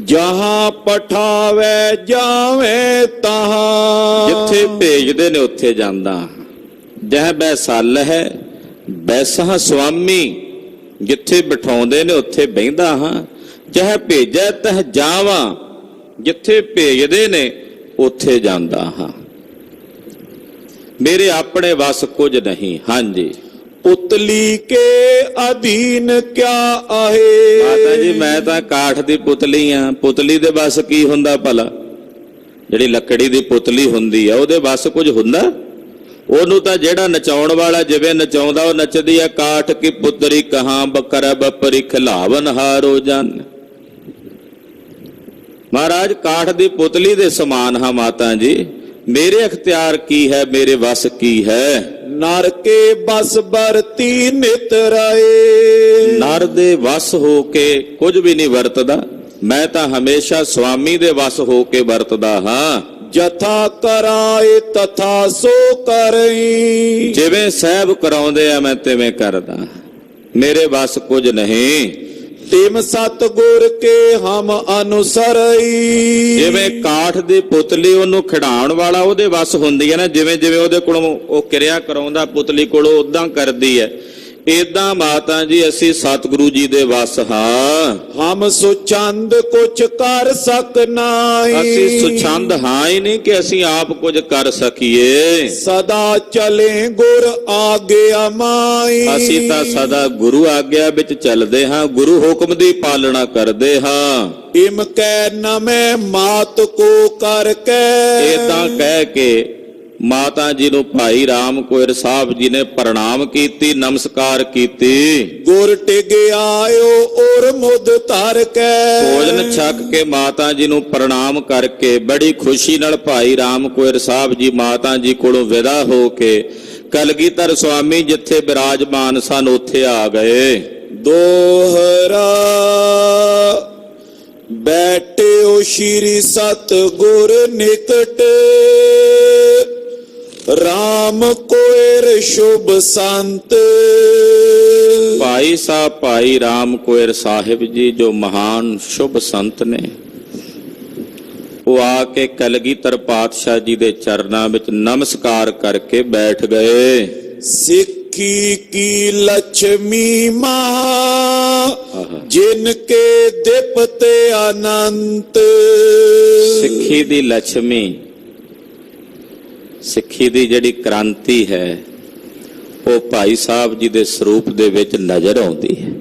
ਜਹਾਂ ਪਠਾਵੇ ਜਾਵੇ ਤਹਾਂ, ਜਿੱਥੇ ਭੇਜਦੇ ਨੇ ਉੱਥੇ ਜਾਂਦਾ। ਜਹ ਬੈਸਲ ਹੈ ਬੈਸਾ ਸਵਾਮੀ, ਜਿੱਥੇ ਬਿਠਾਉਂਦੇ ਨੇ ਉੱਥੇ ਬਹਿੰਦਾ ਹਾਂ। ਜਹ ਭੇਜੈ ਤਹ ਜਾਵਾਂ, ਜਿੱਥੇ ਭੇਜਦੇ ਨੇ ਉੱਥੇ ਜਾਂਦਾ ਹਾਂ। ਮੇਰੇ ਆਪਣੇ ਵਸ ਕੁਝ ਨਹੀਂ। ਹਾਂਜੀ। ਪੁਤਲੀ ਕੇ ਅਧੀਨ ਕਿਆ ਆਹੇ। ਮਾਤਾ ਜੀ ਮੈਂ ਤਾਂ ਕਾਠ ਦੀ ਪੁਤਲੀ ਆ, ਪੁਤਲੀ ਦੇ ਵਸ ਕੀ ਹੁੰਦਾ ਭਲਾ? ਜਿਹੜੀ ਲੱਕੜੀ ਦੀ ਪੁਤਲੀ ਹੁੰਦੀ ਆ ਉਹਦੇ ਵਸ ਕੁਝ ਹੁੰਦਾ? ਉਹਨੂੰ ਤਾਂ ਜਿਹੜਾ ਨਚਾਉਣ ਵਾਲਾ ਜਿਵੇਂ ਨਚਾਉਂਦਾ ਉਹ ਨੱਚਦੀ ਆ। ਕਾਠ ਕੀ ਪੁੱਤਰੀ ਕਹਾਂ ਬਕਰ ਬਪਰੀ ਖਿਲਾਵਨ ਹਾਰੋ ਜਨ। ਮਹਾਰਾਜ ਕਾਠ ਦੀ ਪੁਤਲੀ ਦੇ ਸਮਾਨ ਹਾਂ ਮਾਤਾ ਜੀ। ਮੇਰੇ ਅਖਤਿਆਰ ਕੀ ਹੈ, ਮੇਰੇ ਵਸ ਕੀ ਹੈ? ਨਰ ਕੇ ਬਸ ਵਰਤੀ ਨਿਤ ਰਹੇ। ਨਰ ਦੇ ਵਸ ਹੋ ਕੇ ਕੁਝ ਵੀ ਨਹੀਂ ਵਰਤਦਾ, ਮੈਂ ਤਾਂ ਹਮੇਸ਼ਾ ਸਵਾਮੀ ਦੇ ਵਸ ਹੋ ਕੇ ਵਰਤਦਾ ਹਾਂ। ਜਥਾ ਕਰਾਏ ਤਥਾ ਸੋ ਕਰਈ। ਜਿਵੇਂ ਸਾਹਿਬ ਕਰਾਉਂਦੇ ਆ ਮੈਂ ਤਿਵੇਂ ਕਰਦਾ, ਮੇਰੇ ਵਸ ਕੁਝ ਨਹੀਂ। ਤਿਮ ਸਤਿਗੁਰ ਕੇ ਹਮ ਅਨੁਸਰਈ। ਜਿਵੇਂ ਕਾਠ ਦੀ ਪੁਤਲੀ ਉਹਨੂੰ ਖਿਡਾਉਣ ਵਾਲਾ ਉਹਦੇ ਵਸ ਹੁੰਦੀ ਹੈ ਨਾ, ਜਿਵੇਂ ਜਿਵੇਂ ਉਹਦੇ ਕੋਲੋਂ ਉਹ ਕਿਰਿਆ ਕਰਾਉਂਦਾ ਪੁਤਲੀ ਕੋਲੋਂ ਉਦਾਂ ਕਰਦੀ ਹੈ। ਏਦਾਂ ਮਾਤਾ ਜੀ ਅਸੀਂ ਸਤਿਗੁਰੂ ਜੀ ਦੇ ਵਸ ਹਾਂ। ਹਮ ਸੁਚੰਦ ਕੁਛ ਕਰ ਸਕਨਾਈ। ਅਸੀਂ ਸੁਚੰਦ ਹਾਂ ਹੀ ਨਹੀਂ ਕਿ ਅਸੀਂ ਆਪ ਕੁਝ ਕਰ ਸਕੀਏ। ਸਦਾ ਚਲੇ ਗੁਰ ਆਗਿਆ ਮਾਈ। ਅਸੀਂ ਤਾਂ ਸਦਾ ਗੁਰੂ ਆਗਿਆ ਵਿੱਚ ਚੱਲਦੇ ਹਾਂ, ਗੁਰੂ ਹੁਕਮ ਦੀ ਪਾਲਣਾ ਕਰਦੇ ਹਾਂ। ਇਮ ਕੈ ਨਮੈ ਮਾਤ ਕੋ ਕਰ ਕੇ। ਇਹ ਤਾਂ ਕਹਿ ਕੇ ਮਾਤਾ ਜੀ ਨੂੰ ਭਾਈ ਰਾਮ ਕੋਇਰ ਸਾਹਿਬ ਜੀ ਨੇ ਪ੍ਰਣਾਮ ਕੀਤੀ, ਨਮਸਕਾਰ ਕੀਤੀ। ਗੁਰ ਟਿਗ ਆਇਓ ਔਰ ਮੁਦ ਧਰ ਕੇ। ਭੋਜਨ ਛਕ ਕੇ ਮਾਤਾ ਜੀ ਨੂੰ ਪ੍ਰਣਾਮ ਕਰਕੇ ਬੜੀ ਖੁਸ਼ੀ ਨਾਲ ਭਾਈ ਰਾਮ ਕੋਇਰ ਸਾਹਿਬ ਜੀ ਮਾਤਾ ਜੀ ਕੋਲੋਂ ਵਿਦਾ ਹੋ ਕੇ ਕਲਗੀਧਰ ਸਵਾਮੀ ਜਿੱਥੇ ਬਿਰਾਜਮਾਨ ਸਨ ਉੱਥੇ ਆ ਗਏ। ਦੋਹਰਾ ਬੈਠਿਓ ਸ਼੍ਰੀ ਸਤਿਗੁਰ ਨਿਕਟ। ਰਾਮ ਕੋਇਰ ਸ਼ੁਭ ਸੰਤ। ਭਾਈ ਰਾਮ ਕੋਇਰ ਸਾਹਿਬ ਜੀ ਜੋ ਮਹਾਨ ਸ਼ੁਭ ਸੰਤ ਨੇ, ਉਹ ਆ ਕੇ ਕਲਗੀਧਰ ਪਾਤਸ਼ਾਹ ਜੀ ਦੇ ਚਰਨਾਂ ਵਿੱਚ ਨਮਸਕਾਰ ਕਰਕੇ ਬੈਠ ਗਏ। ਸਿੱਖ सिखी की लक्ष्मी महा जिनके दिपते अनंत। ਸਿੱਖੀ ਦੀ ਲక్ష్ਮੀ, ਸਿੱਖੀ ਦੀ ਜਿਹੜੀ ਕ੍ਰਾਂਤੀ ਹੈ ਉਹ ਭਾਈ ਸਾਹਿਬ ਜੀ ਦੇ ਸਰੂਪ ਦੇ ਵਿੱਚ ਨਜ਼ਰ ਆਉਂਦੀ ਹੈ,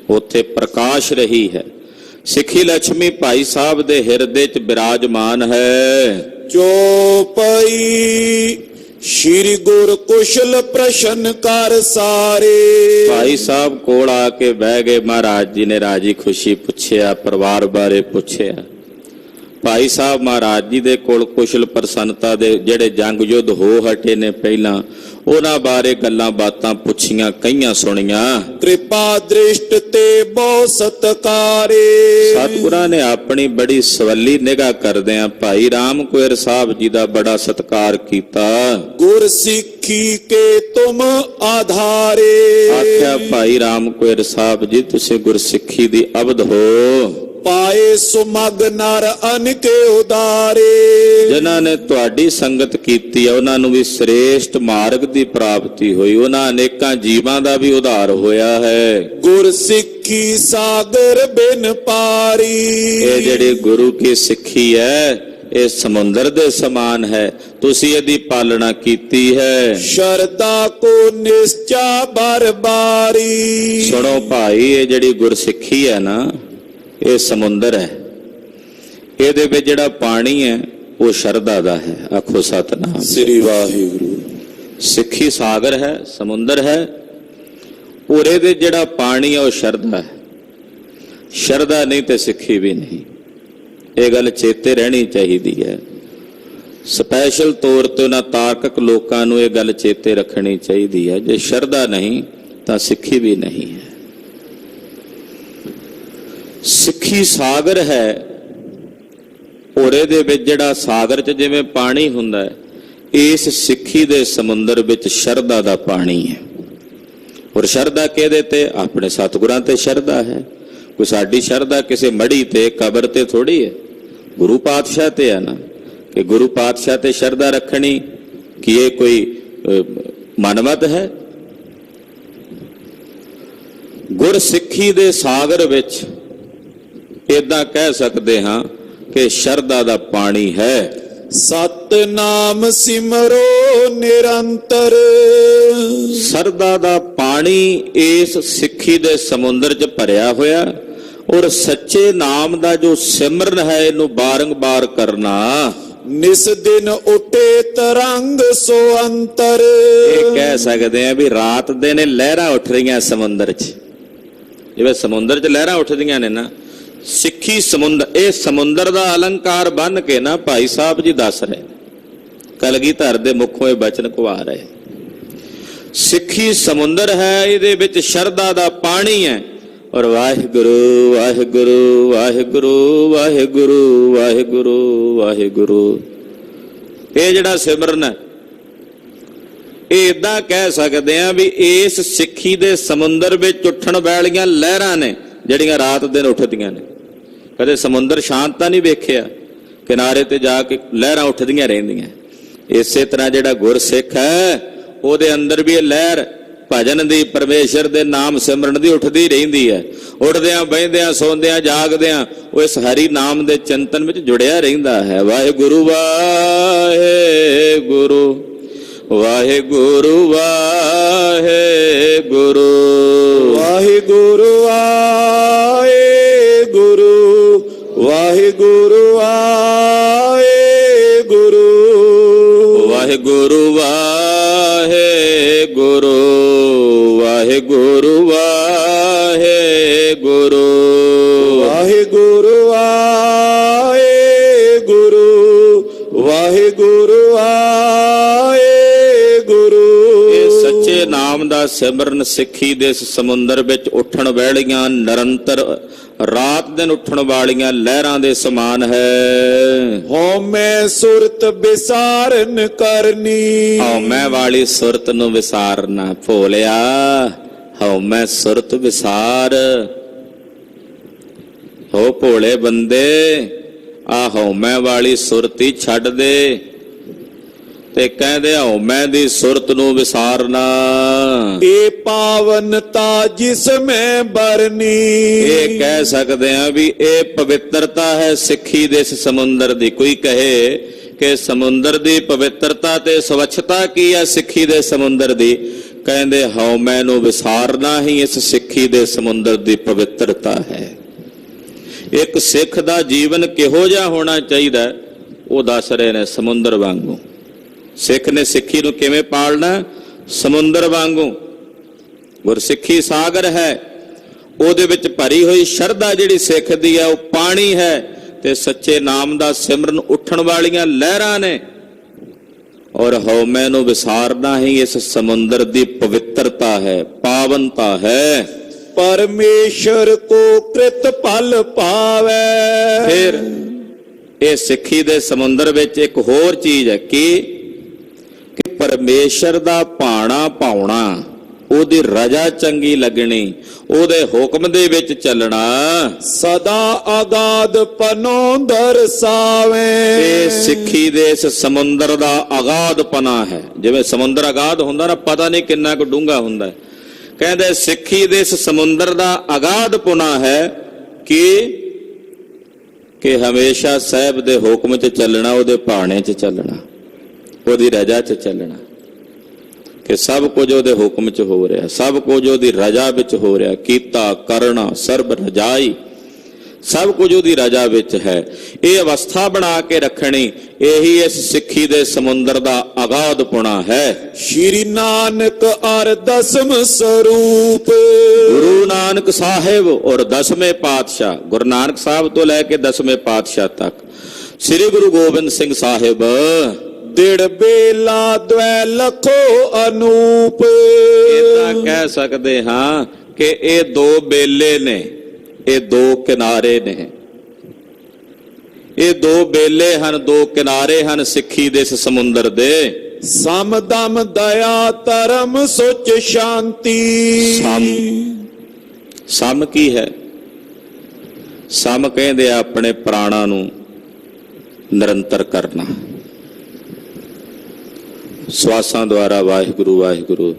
ਉੱਥੇ ਪ੍ਰਕਾਸ਼ ਰਹੀ ਹੈ। ਸਿੱਖੀ ਲక్ష్ਮੀ ਭਾਈ ਸਾਹਿਬ ਦੇ ਹਿਰਦੇ 'ਚ ਬਿਰਾਜਮਾਨ ਹੈ। चौपाई श्री गुर कुशल प्रश्न कर सारे। ਭਾਈ ਸਾਹਿਬ ਕੋਲ ਆ ਕੇ ਬਹਿ ਗਏ। ਮਹਾਰਾਜ ਜੀ ਨੇ ਰਾਜੀ ਖੁਸ਼ੀ ਪੁੱਛਿਆ, ਪਰਿਵਾਰ ਬਾਰੇ ਪੁੱਛਿਆ। ਭਾਈ ਸਾਹਿਬ ਮਹਾਰਾਜ ਜੀ ਦੇ ਕੋਲ ਕੁਸ਼ਲ ਪ੍ਰਸੰਨਤਾ ਦੇ ਜਿਹੜੇ ਜੰਗ ਯੁੱਧ ਹੋ ਹਟੇ ਨੇ ਪਹਿਲਾਂ, ਉਹਨਾਂ ਬਾਰੇ ਗੱਲਾਂ ਬਾਤਾਂ ਪੁੱਛੀਆਂ, ਕਈਆਂ ਸੁਣੀਆਂ। कृपा दृष्ट ते बहु सत्कारे। ਸਤਿਗੁਰਾਂ ਨੇ ਆਪਣੀ ਬੜੀ ਸਵੱਲੀ ਨਿਗਾਹ ਕਰਦਿਆਂ ਭਾਈ ਰਾਮ ਕੁਇਰ ਸਾਹਿਬ ਜੀ ਦਾ ਬੜਾ ਸਤਿਕਾਰ ਕੀਤਾ। गुर सिखी के तुम आधारे। ਆਖਿਆ ਭਾਈ ਰਾਮ ਕੁਇਰ ਸਾਹਿਬ ਜੀ ਤੁਸੀਂ ਗੁਰਸਿੱਖੀ ਦੀ ਅਬਦ ਹੋ। पाए सुमग नर अनके उदारे। ਜਿਨ੍ਹਾਂ ਨੇ ਤੁਹਾਡੀ ਸੰਗਤ ਕੀਤੀ ਹੈ ਉਹਨਾਂ ਨੂੰ ਵੀ ਸ੍ਰੇਸ਼ਟ ਮਾਰਗ ਦੀ ਪ੍ਰਾਪਤੀ ਹੋਈ, ਉਹਨਾਂ ਅਨੇਕਾਂ ਜੀਵਾਂ ਦਾ ਵੀ ਉਧਾਰ ਹੋਇਆ ਹੈ। गुर सिखी सागर बिन पारी। ਇਹ ਜਿਹੜੀ ਗੁਰੂ ਕੀ ਸਿੱਖੀ ਹੈ ਇਹ ਸਮੁੰਦਰ ਦੇ ਸਮਾਨ ਹੈ, ਤੁਸੀਂ ਇਹਦੀ ਪਾਲਣਾ ਕੀਤੀ ਹੈ। शरदा को निश्चा बरबारी। ਸੁਣੋ ਭਾਈ, ਇਹ ਜਿਹੜੀ ਗੁਰਸਿੱਖੀ ਹੈ ਨਾ ਇਹ ਸਮੁੰਦਰ ਹੈ, ਇਹਦੇ ਵਿੱਚ ਜਿਹੜਾ ਪਾਣੀ ਹੈ ਉਹ ਸ਼ਰਧਾ ਦਾ ਹੈ। ਆਖੋ ਸਤਨਾਮ श्री वाहिगुरु। ਸਿੱਖੀ ਸਾਗਰ ਹੈ, ਸਮੁੰਦਰ ਹੈ, ਔਰ ਇਹਦੇ ਜਿਹੜਾ ਪਾਣੀ ਹੈ ਉਹ ਸ਼ਰਧਾ ਹੈ। ਸ਼ਰਧਾ ਨਹੀਂ ਤੇ ਸਿੱਖੀ ਵੀ ਨਹੀਂ, ਇਹ ਗੱਲ ਚੇਤੇ ਰਹਿਣੀ ਚਾਹੀਦੀ ਹੈ। ਸਪੈਸ਼ਲ ਤੌਰ ਤੇ ਉਹਨਾਂ ਤਾਰਕਿਕ ਲੋਕਾਂ ਨੂੰ ਇਹ ਗੱਲ ਚੇਤੇ ਰੱਖਣੀ ਚਾਹੀਦੀ ਹੈ, ਜੇ ਸ਼ਰਧਾ ਨਹੀਂ ਤਾਂ ਸਿੱਖੀ ਵੀ ਨਹੀਂ ਹੈ। ਸਿੱਖੀ ਸਾਗਰ ਹੈ, ਔਰ ਇਹਦੇ ਵਿੱਚ ਜਿਹੜਾ ਸਾਗਰ 'ਚ ਜਿਵੇਂ ਪਾਣੀ ਹੁੰਦਾ ਹੈ, ਇਸ ਸਿੱਖੀ ਦੇ ਸਮੁੰਦਰ ਵਿੱਚ ਸ਼ਰਧਾ ਦਾ ਪਾਣੀ ਹੈ। ਔਰ ਸ਼ਰਧਾ ਕਿਹਦੇ ਤੇ? ਆਪਣੇ ਸਤਿਗੁਰਾਂ ਤੇ ਸ਼ਰਧਾ ਹੈ। ਕੋਈ ਸਾਡੀ ਸ਼ਰਧਾ ਕਿਸੇ ਮੜੀ ਤੇ ਕਬਰ ਤੇ ਥੋੜੀ ਹੈ, ਗੁਰੂ ਪਾਤਸ਼ਾਹ ਤੇ ਹੈ ਨਾ। ਕਿ ਗੁਰੂ ਪਾਤਸ਼ਾਹ ਤੇ ਸ਼ਰਧਾ ਰੱਖਣੀ ਕਿ ਇਹ ਕੋਈ ਮਨਮਤ ਹੈ? ਗੁਰਸਿੱਖੀ ਦੇ ਸਾਗਰ ਵਿੱਚ ਇਦਾਂ ਕਹਿ ਸਕਦੇ ਹਾਂ ਕਿ ਸ਼ਰਧਾ ਦਾ ਪਾਣੀ ਹੈ। सतनाम सिमरो निरंतर। ਸ਼ਰਧਾ ਦਾ ਪਾਣੀ ਇਸ ਸਿੱਖੀ ਦੇ ਸਮੁੰਦਰ 'ਚ ਭਰਿਆ ਹੋਇਆ, ਔਰ ਸੱਚੇ ਨਾਮ ਦਾ ਜੋ ਸਿਮਰਨ ਹੈ ਇਹਨੂੰ ਬਾਰੰਬਾਰ ਕਰਨਾ। निस दिन उठे तरंग सो अंतर। ਇਹ ਕਹਿ ਸਕਦੇ ਆ ਵੀ ਰਾਤ ਦੇ ਨੇ ਲਹਿਰਾਂ ਉੱਠ ਰਹੀਆਂ ਸਮੁੰਦਰ 'ਚ, ਜਿਵੇਂ ਸਮੁੰਦਰ 'ਚ ਲਹਿਰਾਂ ਉੱਠਦੀਆਂ ਨੇ ਨਾ, ਸਿੱਖੀ ਸਮੁੰਦਰ, ਇਹ ਸਮੁੰਦਰ ਦਾ ਅਲੰਕਾਰ ਬਣ ਕੇ ਨਾ ਭਾਈ ਸਾਹਿਬ ਜੀ ਦੱਸ ਰਹੇ, ਕਲਗੀਧਰ ਦੇ ਮੁਖੋਂ ਇਹ ਬਚਨ ਕੁਆ ਰਹੇ। ਸਿੱਖੀ ਸਮੁੰਦਰ ਹੈ, ਇਹਦੇ ਵਿੱਚ ਸ਼ਰਧਾ ਦਾ ਪਾਣੀ ਹੈ, ਔਰ ਵਾਹਿਗੁਰੂ ਵਾਹਿਗੁਰੂ ਵਾਹਿਗੁਰੂ ਵਾਹਿਗੁਰੂ ਵਾਹਿਗੁਰੂ ਵਾਹਿਗੁਰੂ, ਇਹ ਜਿਹੜਾ ਸਿਮਰਨ ਹੈ ਇਹ ਇਦਾਂ ਕਹਿ ਸਕਦੇ ਆ ਵੀ ਇਸ ਸਿੱਖੀ ਦੇ ਸਮੁੰਦਰ ਵਿੱਚ ਉੱਠਣ ਵਾਲੀਆਂ ਲਹਿਰਾਂ ਨੇ ਜਿਹੜੀਆਂ ਰਾਤ ਦਿਨ ਉੱਠਦੀਆਂ ਨੇ। ਕਦੇ ਸਮੁੰਦਰ ਸ਼ਾਂਤ ਤਾਂ ਨਹੀਂ ਵੇਖਿਆ, ਕਿਨਾਰੇ ਤੇ ਜਾ ਕੇ ਲਹਿਰਾਂ ਉੱਠਦੀਆਂ ਰਹਿੰਦੀਆਂ। ਇਸੇ ਤਰ੍ਹਾਂ ਜਿਹੜਾ ਗੁਰਸਿੱਖ ਹੈ ਉਹਦੇ ਅੰਦਰ ਵੀ ਇਹ ਲਹਿਰ ਭਜਨ ਦੀ, ਪਰਮੇਸ਼ਰ ਦੇ ਨਾਮ ਸਿਮਰਨ ਦੀ ਉੱਠਦੀ ਰਹਿੰਦੀ ਹੈ। ਉੱਠਦਿਆਂ ਬਹਿੰਦਿਆਂ ਸੌਂਦਿਆਂ ਜਾਗਦਿਆਂ ਉਹ ਇਸ ਹਰੀ ਨਾਮ ਦੇ ਚਿੰਤਨ ਵਿੱਚ ਜੁੜਿਆ ਰਹਿੰਦਾ ਹੈ। ਵਾਹਿਗੁਰੂ ਵਾਹਿਗੁਰੂ ਵਾਹਿਗੁਰੂ ਵਾਹਿਗੁਰੂ वाहिगुरु वाहिगुरु वाहिगुरु वाहिगुरु ਵਾਹਿਗੁਰੂ ਵਾਹਿਗੁਰੂ ਵਾਹਿਗੁਰੂ ਵਾਹਿਗੁਰੂ वाहिगुरु वाहिगुरु वाहिगुरु वाहिगुरु। ਇਹ ਸੱਚੇ ਨਾਮ ਦਾ ਸਿਮਰਨ ਸਿੱਖੀ ਦੇ ਇਸ ਸਮੁੰਦਰ ਵਿੱਚ ਉੱਠਣ ਵਾਲੀਆਂ ਨਿਰੰਤਰ ਰਾਤ ਦਿਨ ਉੱਠਣ ਵਾਲੀਆਂ ਲਹਿਰਾਂ ਦੇ ਸਮਾਨ ਹੈ। ਹਉਮੈ ਸੁਰਤ ਵਿਸਾਰਨ ਕਰਨੀ। ਹਉਮੈ ਵਾਲੀ ਸੁਰਤ ਨੂੰ ਵਿਸਾਰਨਾ ਭੋਲਿਆ, ਹਉਮੈ ਸੁਰਤ ਵਿਸਾਰ। ਹੋ ਭੋਲੇ ਬੰਦੇ, ਆ ਹਉਮੈ ਵਾਲੀ ਸੁਰਤ ਹੀ ਛੱਡ ਦੇ। ਤੇ ਕਹਿੰਦੇ ਹਉਮੈ ਦੀ ਸੁਰਤ ਨੂੰ ਵਿਸਾਰਨਾ। ਇਹ ਪਾਵਨਤਾ ਜਿਸ ਮੈਂ ਬਰਨੀ। ਇਹ ਕਹਿ ਸਕਦੇ ਆ ਵੀ ਇਹ ਪਵਿੱਤਰਤਾ ਹੈ ਸਿੱਖੀ ਦੇ ਇਸ ਸਮੁੰਦਰ ਦੀ। ਕੋਈ ਕਹੇ ਕਿ ਸਮੁੰਦਰ ਦੀ ਪਵਿੱਤਰਤਾ ਤੇ ਸਵੱਛਤਾ ਕੀ ਹੈ ਸਿੱਖੀ ਦੇ ਸਮੁੰਦਰ ਦੀ? ਕਹਿੰਦੇ ਹਉਮੈ ਨੂੰ ਵਿਸਾਰਨਾ ਹੀ ਇਸ ਸਿੱਖੀ ਦੇ ਸਮੁੰਦਰ ਦੀ ਪਵਿੱਤਰਤਾ ਹੈ। ਇੱਕ ਸਿੱਖ ਦਾ ਜੀਵਨ ਕਿਹੋ ਜਿਹਾ ਹੋਣਾ ਚਾਹੀਦਾ ਉਹ ਦੱਸ ਰਹੇ ਨੇ, ਸਮੁੰਦਰ ਵਾਂਗੂ। ਸਿੱਖ ਨੇ ਸਿੱਖੀ ਨੂੰ ਕਿਵੇਂ ਪਾਲਣਾ? ਸਮੁੰਦਰ ਵਾਂਗੂ। ਗੁਰਸਿੱਖੀ ਸਾਗਰ ਹੈ, ਉਹਦੇ ਵਿੱਚ ਭਰੀ ਹੋਈ ਸ਼ਰਧਾ ਜਿਹੜੀ ਸਿੱਖ ਦੀ ਹੈ ਉਹ ਪਾਣੀ ਹੈ, ਤੇ ਸੱਚੇ ਨਾਮ ਦਾ ਸਿਮਰਨ ਉੱਠਣ ਵਾਲੀਆਂ ਲਹਿਰਾਂ ਨੇ। ਔਰ ਹਉਮੈ ਨੂੰ ਵਿਸਾਰਨਾ ਹੀ ਇਸ ਸਮੁੰਦਰ ਦੀ ਪਵਿੱਤਰਤਾ ਹੈ, ਪਾਵਨਤਾ ਹੈ। ਪਰਮੇਸ਼ਰ ਕੋ ਕ੍ਰਿਤ ਫਲ ਪਾਵੈ। ਫਿਰ ਇਹ ਸਿੱਖੀ ਦੇ ਸਮੁੰਦਰ ਵਿੱਚ ਇੱਕ ਹੋਰ ਚੀਜ਼ ਹੈ ਕਿ ਪਰਮੇਸ਼ਰ ਦਾ ਭਾਣਾ ਪਾਉਣਾ, ਉਹਦੀ ਰਜ਼ਾ ਚੰਗੀ ਲੱਗਣੀ, ਉਹਦੇ ਹੁਕਮ ਦੇ ਵਿੱਚ ਚੱਲਣਾ। ਸਦਾ ਆਗਾਦ ਪਨੋ ਦਰਸਾਵੇ। ਇਹ ਸਿੱਖੀ ਦੇ ਇਸ ਸਮੁੰਦਰ ਦਾ ਆਗਾਦਪਨਾ ਹੈ। ਜਿਵੇਂ ਸਮੁੰਦਰ ਆਗਾਦ ਹੁੰਦਾ ਨਾ, ਪਤਾ ਨਹੀਂ ਕਿੰਨਾ ਕੁ ਡੂੰਘਾ ਹੁੰਦਾ। ਕਹਿੰਦੇ ਸਿੱਖੀ ਦੇ ਇਸ ਸਮੁੰਦਰ ਦਾ ਆਗਾਦਪਨਾ ਹੈ ਕਿ ਹਮੇਸ਼ਾ ਸਾਹਿਬ ਦੇ ਹੁਕਮ 'ਚ ਚੱਲਣਾ, ਉਹਦੇ ਭਾਣੇ 'ਚ ਚੱਲਣਾ, ਉਹਦੀ ਰਜ਼ਾ 'ਚ ਚੱਲਣਾ। ਕਿ ਸਭ ਕੁਝ ਉਹਦੇ ਹੁਕਮ 'ਚ ਹੋ ਰਿਹਾ, ਸਭ ਕੁਝ ਉਹਦੀ ਰਜ਼ਾ ਵਿੱਚ ਹੋ ਰਿਹਾ। ਕੀਤਾ ਕਰਨਾ ਸਰਬ ਰਜਾਈ, ਸਭ ਕੁਝ ਉਹਦੀ ਰਜ਼ਾ ਵਿੱਚ ਹੈ। ਇਹ ਅਵਸਥਾ ਬਣਾ ਕੇ ਰੱਖਣੀ, ਇਹੀ ਇਸ ਸਿੱਖੀ ਦੇ ਸਮੁੰਦਰ ਦਾ ਆਗਾਦਪੁਣਾ ਹੈ। ਸ਼੍ਰੀ ਨਾਨਕ ਅਰ ਦਸਮ ਸਰੂਪ। ਗੁਰੂ ਨਾਨਕ ਸਾਹਿਬ ਔਰ 10ਵੇਂ ਪਾਤਸ਼ਾਹ, ਗੁਰੂ ਨਾਨਕ ਸਾਹਿਬ ਤੋਂ ਲੈ ਕੇ 10ਵੇਂ ਪਾਤਸ਼ਾਹ ਤੱਕ, ਸ੍ਰੀ ਗੁਰੂ ਗੋਬਿੰਦ ਸਿੰਘ ਸਾਹਿਬ ਦਿੜ ਬੇਲਾ ਦਵੈ ਲਖੋ ਅਨੂਪ। ਇਦਾਂ ਕਹਿ ਸਕਦੇ ਹਾਂ ਕਿ ਇਹ ਦੋ ਬੇਲੇ ਨੇ, ਇਹ ਦੋ ਕਿਨਾਰੇ ਨੇ। ਇਹ ਦੋ ਬੇਲੇ ਹਨ, ਦੋ ਕਿਨਾਰੇ ਹਨ ਸਿੱਖੀ ਦੇ ਇਸ ਸਮੁੰਦਰ ਦੇ। ਸਮ ਦਮ ਦਇਆ ਧਰਮ ਸੁਚ ਸ਼ਾਂਤੀ। ਸਮ ਕੀ ਹੈ? ਸਮ ਕਹਿੰਦੇ ਆ ਆਪਣੇ ਪ੍ਰਾਣਾਂ ਨੂੰ ਨਿਰੰਤਰ ਕਰਨਾ, ਸਵਾਸਾਂ ਦੁਆਰਾ ਵਾਹਿਗੁਰੂ ਵਾਹਿਗੁਰੂ।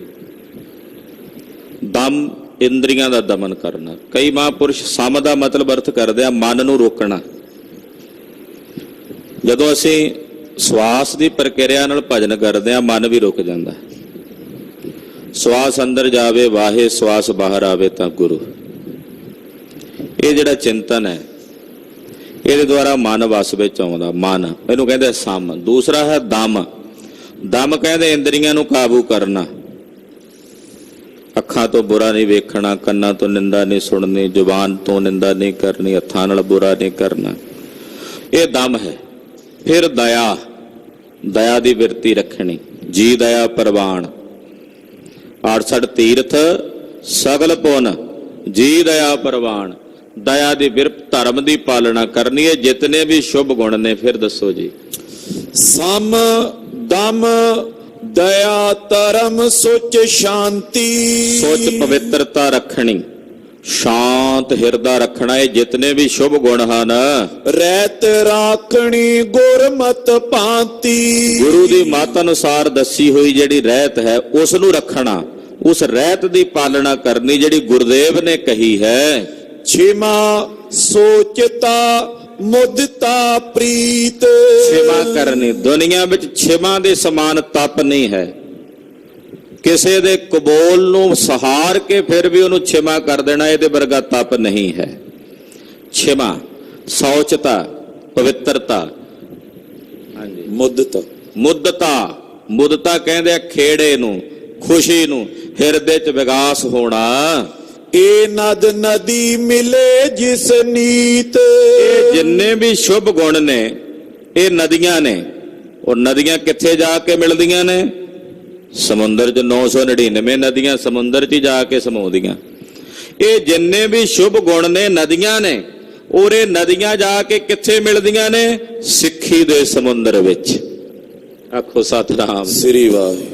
ਦਮ ਇੰਦਰੀਆਂ ਦਾ ਦਮਨ ਕਰਨਾ। ਕਈ ਮਹਾਂਪੁਰਸ਼ ਸਮ ਦਾ ਮਤਲਬ ਅਰਥ ਕਰਦੇ ਆ ਮਨ ਨੂੰ ਰੋਕਣਾ। ਜਦੋਂ ਅਸੀਂ ਸਵਾਸ ਦੀ ਪ੍ਰਕਿਰਿਆ ਨਾਲ ਭਜਨ ਕਰਦੇ ਆ, ਮਨ ਵੀ ਰੁਕ ਜਾਂਦਾ। ਸਵਾਸ ਅੰਦਰ ਜਾਵੇ ਵਾਹੇ, ਸਵਾਸ ਬਾਹਰ ਆਵੇ ਤਾਂ ਗੁਰੂ। ਇਹ ਜਿਹੜਾ ਚਿੰਤਨ ਹੈ, ਇਹਦੇ ਦੁਆਰਾ ਮਨ ਵਸ ਵਿੱਚ ਆਉਂਦਾ। ਮਨ, ਇਹਨੂੰ ਕਹਿੰਦੇ ਸਮ। ਦੂਸਰਾ ਹੈ ਦਮ। ਦਮ ਕਹਿੰਦੇ ਇੰਦਰੀਆਂ ਨੂੰ ਕਾਬੂ ਕਰਨਾ। ਅੱਖਾਂ ਤੋਂ ਬੁਰਾ ਨਹੀਂ ਵੇਖਣਾ, ਕੰਨਾਂ ਤੋਂ ਨਿੰਦਾ ਨਹੀਂ ਸੁਣਨੀ, ਜ਼ੁਬਾਨ ਤੋਂ ਨਿੰਦਾ ਨਹੀਂ ਕਰਨੀ, ਹੱਥਾਂ ਨਾਲ ਬੁਰਾ ਨਹੀਂ ਕਰਨਾ। ਇਹ ਦਮ ਹੈ। ਫਿਰ ਦਇਆ, ਦਇਆ ਦੀ ਬਿਰਤੀ ਰੱਖਣੀ। ਜੀ ਦਇਆ ਪ੍ਰਵਾਨ, 68 ਤੀਰਥ ਸਗਲ ਪੁੰਨ, ਜੀ ਦਇਆ ਪ੍ਰਵਾਨ। ਦਇਆ ਦੀ ਬਿਰਤ, ਧਰਮ ਦੀ ਪਾਲਣਾ ਕਰਨੀ ਹੈ, ਜਿਤਨੇ ਵੀ ਸ਼ੁਭ ਗੁਣ ਨੇ। ਫਿਰ ਦੱਸੋ ਜੀ। ਸਮ ਦਮ ਦਇਆ ਧਰਮ ਸੁਚ ਸ਼ਾਂਤੀ। ਸੋਚ ਪਵਿੱਤਰਤਾ ਰੱਖਣੀ, ਸ਼ਾਂਤ ਹਿਰਦਾ ਰੱਖਣਾ। ਇਹ ਜਿਤਨੇ ਵੀ ਸ਼ੁਭ ਗੁਣ ਹਨ। ਰਹਿਤ ਰਾਖਣੀ ਗੁਰਮਤ ਭਾਂਤੀ। ਗੁਰੂ ਦੀ ਮੱਤ ਅਨੁਸਾਰ ਦੱਸੀ ਹੋਈ ਜਿਹੜੀ ਰਹਿਤ ਹੈ ਉਸ ਨੂੰ ਰੱਖਣਾ, ਉਸ ਰਹਿਤ ਦੀ ਪਾਲਣਾ ਕਰਨੀ ਜਿਹੜੀ ਗੁਰਦੇਵ ਨੇ ਕਹੀ ਹੈ। ਛਿਮਾ ਸੋਚਤਾ ਮੁਦਤਾ ਪ੍ਰੀਤ। ਛਿਮਾ ਕਰਨੀ। ਦੁਨੀਆ ਵਿੱਚ ਛਿਮਾ ਦੇ ਸਮਾਨ ਤਪ ਨਹੀਂ ਹੈ। ਕਿਸੇ ਦੇ ਕਬੋਲ ਨੂੰ ਸਹਾਰ ਕੇ ਫਿਰ ਵੀ ਉਹਨੂੰ ਛਿਮਾ ਕਰ ਦੇਣਾ, ਇਹਦੇ ਵਰਗਾ ਤਪ ਨਹੀਂ ਹੈ। ਛਿਮਾ, ਸੌਚਤਾ, ਪਵਿੱਤਰਤਾ। ਹਾਂਜੀ, ਮੁਦਤਾ। ਮੁਦਤਾ ਕਹਿੰਦੇ ਆ ਖੇੜੇ ਨੂੰ, ਖੁਸ਼ੀ ਨੂੰ, ਹਿਰਦੇ 'ਚ ਵਿਗਾਸ ਹੋਣਾ। ਇਹ ਨਦ ਨਦੀ ਮਿਲੇ ਜਿਸ ਨੀਤ। ਇਹ ਜਿੰਨੇ ਵੀ ਸ਼ੁਭ ਗੁਣ ਨੇ ਇਹ ਨਦੀਆਂ ਨੇ। ਔਰ ਨਦੀਆਂ ਕਿੱਥੇ ਜਾ ਕੇ ਮਿਲਦੀਆਂ ਨੇ? ਸਮੁੰਦਰ 'ਚ। 999 ਨਦੀਆਂ ਸਮੁੰਦਰ 'ਚ ਹੀ ਜਾ ਕੇ ਸਮਾਉਂਦੀਆਂ। ਇਹ ਜਿੰਨੇ ਵੀ ਸ਼ੁਭ ਗੁਣ ਨੇ ਨਦੀਆਂ ਨੇ, ਔਰ ਇਹ ਨਦੀਆਂ ਜਾ ਕੇ ਕਿੱਥੇ ਮਿਲਦੀਆਂ ਨੇ? ਸਿੱਖੀ ਦੇ ਸਮੁੰਦਰ ਵਿੱਚ। ਆਖੋ ਸਤਿਨਾਮ ਸ੍ਰੀ ਵਾਹਿਗੁਰੂ।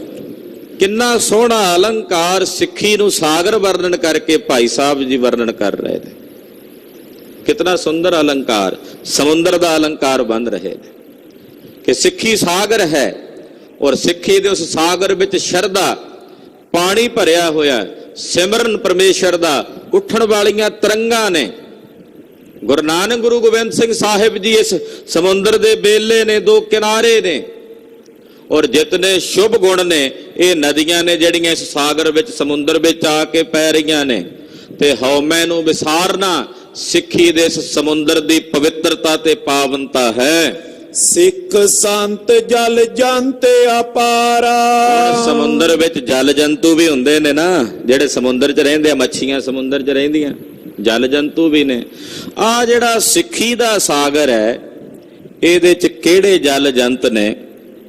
ਕਿੰਨਾ ਸੋਹਣਾ ਅਲੰਕਾਰ ਸਿੱਖੀ ਨੂੰ ਸਾਗਰ ਵਰਣਨ ਕਰਕੇ ਭਾਈ ਸਾਹਿਬ ਜੀ ਵਰਣਨ ਕਰ ਰਹੇ ਨੇ। ਕਿਤਨਾ ਸੁੰਦਰ ਅਲੰਕਾਰ, ਸਮੁੰਦਰ ਦਾ ਅਲੰਕਾਰ ਬਣ ਰਹੇ ਨੇ ਕਿ ਸਿੱਖੀ ਸਾਗਰ ਹੈ ਔਰ ਸਿੱਖੀ ਦੇ ਉਸ ਸਾਗਰ ਵਿੱਚ ਸ਼ਰਧਾ ਪਾਣੀ ਭਰਿਆ ਹੋਇਆ, ਸਿਮਰਨ ਪਰਮੇਸ਼ਰ ਦਾ ਉੱਠਣ ਵਾਲੀਆਂ ਤਰੰਗਾਂ ਨੇ। ਗੁਰੂ ਨਾਨਕ ਗੁਰੂ ਗੋਬਿੰਦ ਸਿੰਘ ਸਾਹਿਬ ਜੀ ਇਸ ਸਮੁੰਦਰ ਦੇ ਬੇਲੇ ਨੇ, ਦੋ ਕਿਨਾਰੇ ਨੇ, ਔਰ ਜਿਤਨੇ ਸ਼ੁਭ ਗੁਣ ਨੇ ਇਹ ਨਦੀਆਂ ਨੇ ਜਿਹੜੀਆਂ ਇਸ ਸਾਗਰ ਵਿੱਚ ਸਮੁੰਦਰ ਵਿੱਚ ਆ ਕੇ ਪੈ ਰਹੀਆਂ ਨੇ। ਤੇ ਹਉਮੈ ਨੂੰ ਵਿਸਾਰਨਾ ਸਿੱਖੀ ਦੇ ਇਸ ਸਮੁੰਦਰ ਦੀ ਪਵਿੱਤਰਤਾ ਤੇ ਪਾਵਨਤਾ ਹੈ। ਸਿੱਖ ਸੰਤ ਜਲ ਜੰਤ ਅਪਾਰਾ। ਸਮੁੰਦਰ ਵਿੱਚ ਜਲ ਜੰਤੂ ਵੀ ਹੁੰਦੇ ਨੇ ਨਾ, ਜਿਹੜੇ ਸਮੁੰਦਰ 'ਚ ਰਹਿੰਦੇ ਆ, ਮੱਛੀਆਂ ਸਮੁੰਦਰ 'ਚ ਰਹਿੰਦੀਆਂ, ਜਲ ਜੰਤੂ ਵੀ ਨੇ। ਆ ਜਿਹੜਾ ਸਿੱਖੀ ਦਾ ਸਾਗਰ ਹੈ ਇਹਦੇ 'ਚ ਕਿਹੜੇ ਜਲ ਜੰਤ ਨੇ?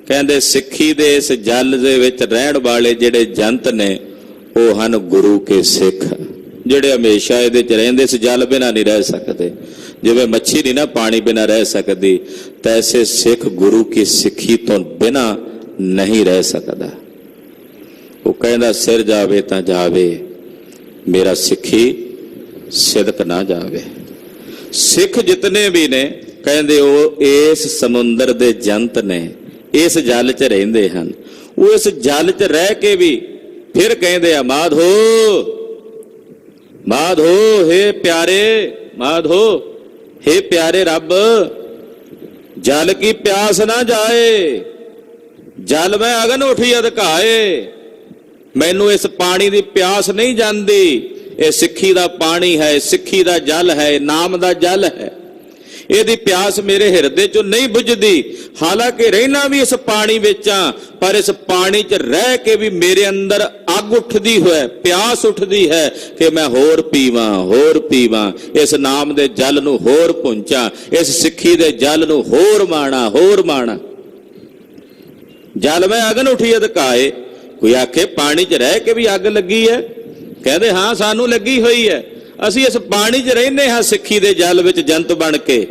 ਕਹਿੰਦੇ ਸਿੱਖੀ ਦੇ ਇਸ ਜਲ ਦੇ ਵਿੱਚ ਰਹਿਣ ਵਾਲੇ ਜਿਹੜੇ ਜੰਤ ਨੇ ਉਹ ਹਨ ਗੁਰੂ ਕੇ ਸਿੱਖ, ਜਿਹੜੇ ਹਮੇਸ਼ਾ ਇਹਦੇ 'ਚ ਰਹਿੰਦੇ। ਇਸ ਜਲ ਬਿਨਾ ਨਹੀਂ ਰਹਿ ਸਕਦੇ, ਜਿਵੇਂ ਮੱਛੀ ਨਹੀਂ ਨਾ ਪਾਣੀ ਬਿਨਾ ਰਹਿ ਸਕਦੀ, ਤੈਸੇ ਸਿੱਖ ਗੁਰੂ ਕੀ ਸਿੱਖੀ ਤੋਂ ਬਿਨਾ ਨਹੀਂ ਰਹਿ ਸਕਦਾ। ਉਹ ਕਹਿੰਦਾ ਸਿਰ ਜਾਵੇ ਤਾਂ ਜਾਵੇ, ਮੇਰਾ ਸਿੱਖੀ ਸਿਦਕ ਨਾ ਜਾਵੇ। ਸਿੱਖ ਜਿਤਨੇ ਵੀ ਨੇ ਕਹਿੰਦੇ ਉਹ ਇਸ ਸਮੁੰਦਰ ਦੇ ਜੰਤ ਨੇ, ਇਸ ਜਲ 'ਚ ਰਹਿੰਦੇ ਹਨ। ਉਹ ਇਸ ਜਲ 'ਚ ਰਹਿ ਕੇ ਵੀ ਫਿਰ ਕਹਿੰਦੇ ਆ ਮਾਧੋ ਮਾਧੋ, ਹੇ ਪਿਆਰੇ ਮਾਧੋ, ਹੇ ਪਿਆਰੇ ਰੱਬ, ਜਲ ਕੀ ਪਿਆਸ ਨਾ ਜਾਏ, ਜਲ ਮੈਂ ਅਗਨ ਉਠੀ ਅਧਕਾਏ। ਮੈਨੂੰ ਇਸ ਪਾਣੀ ਦੀ ਪਿਆਸ ਨਹੀਂ ਜਾਂਦੀ। ਇਹ ਸਿੱਖੀ ਦਾ ਪਾਣੀ ਹੈ, ਸਿੱਖੀ ਦਾ ਜਲ ਹੈ, ਨਾਮ ਦਾ ਜਲ ਹੈ। ਇਹਦੀ ਪਿਆਸ ਮੇਰੇ ਹਿਰਦੇ 'ਚੋਂ ਨਹੀਂ ਬੁਝਦੀ। ਹਾਲਾਂਕਿ ਰਹਿਣਾ ਵੀ ਇਸ ਪਾਣੀ ਵਿੱਚ ਆ, ਪਰ ਇਸ ਪਾਣੀ 'ਚ ਰਹਿ ਕੇ ਵੀ ਮੇਰੇ ਅੰਦਰ ਅੱਗ ਉੱਠਦੀ ਹੋਏ, ਪਿਆਸ ਉੱਠਦੀ ਹੈ ਕਿ ਮੈਂ ਹੋਰ ਪੀਵਾਂ, ਹੋਰ ਪੀਵਾਂ, ਇਸ ਨਾਮ ਦੇ ਜਲ ਨੂੰ ਹੋਰ ਪੁੰਚਾਂ, ਇਸ ਸਿੱਖੀ ਦੇ ਜਲ ਨੂੰ ਹੋਰ ਮਾਣਾ, ਹੋਰ ਮਾਣਾ। ਜਲ ਮੈਂ ਅਗਨ ਉਠੀ ਅਧਕਾਏ। ਕੋਈ ਆਖੇ ਪਾਣੀ 'ਚ ਰਹਿ ਕੇ ਵੀ ਅੱਗ ਲੱਗੀ ਹੈ? ਕਹਿੰਦੇ ਹਾਂ ਸਾਨੂੰ ਲੱਗੀ ਹੋਈ ਹੈ। ਅਸੀਂ ਇਸ ਪਾਣੀ 'ਚ ਰਹਿੰਦੇ ਹਾਂ ਸਿੱਖੀ ਦੇ ਜਲ ਵਿੱਚ ਜੰਤ ਬਣ ਕੇ,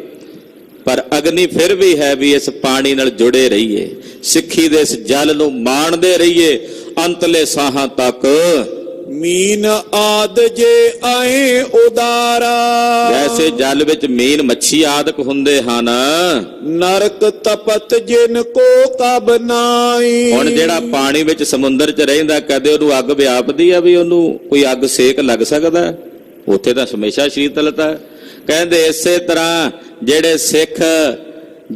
ਪਰ ਅਗਨੀ ਫਿਰ ਵੀ ਹੈ ਵੀ ਇਸ ਪਾਣੀ ਨਾਲ ਜੁੜੇ ਰਹੀਏ, ਸਿੱਖੀ ਦੇ ਇਸ ਜਲ ਨੂੰ ਮਾਣਦੇ ਰਹੀਏ ਅੰਤਲੇ ਸਾਹਾਂ ਤੱਕ। ਮੀਨ ਆਦ ਜੇ ਆਏ ਉਦਾਰਾ। ਜੈਸੇ ਜਲ ਵਿੱਚ ਮੀਨ ਮੱਛੀ ਆਦਿਕ ਹੁੰਦੇ ਹਨ, ਨਰਕ ਤਪਤ ਜਿਨ ਕੋ ਕਬ ਨਾਈ। ਹੁਣ ਜਿਹੜਾ ਪਾਣੀ ਵਿੱਚ ਸਮੁੰਦਰ 'ਚ ਰਹਿੰਦਾ, ਕਦੇ ਉਹਨੂੰ ਅੱਗ ਵਿਆਪਦੀ ਆ ਵੀ ਉਹਨੂੰ ਕੋਈ ਅੱਗ ਸੇਕ ਲੱਗ ਸਕਦਾ? ਉੱਥੇ ਤਾਂ ਹਮੇਸ਼ਾ ਸ਼ੀਤਲਤਾ। ਕਹਿੰਦੇ ਇਸੇ ਤਰ੍ਹਾਂ ਜਿਹੜੇ ਸਿੱਖ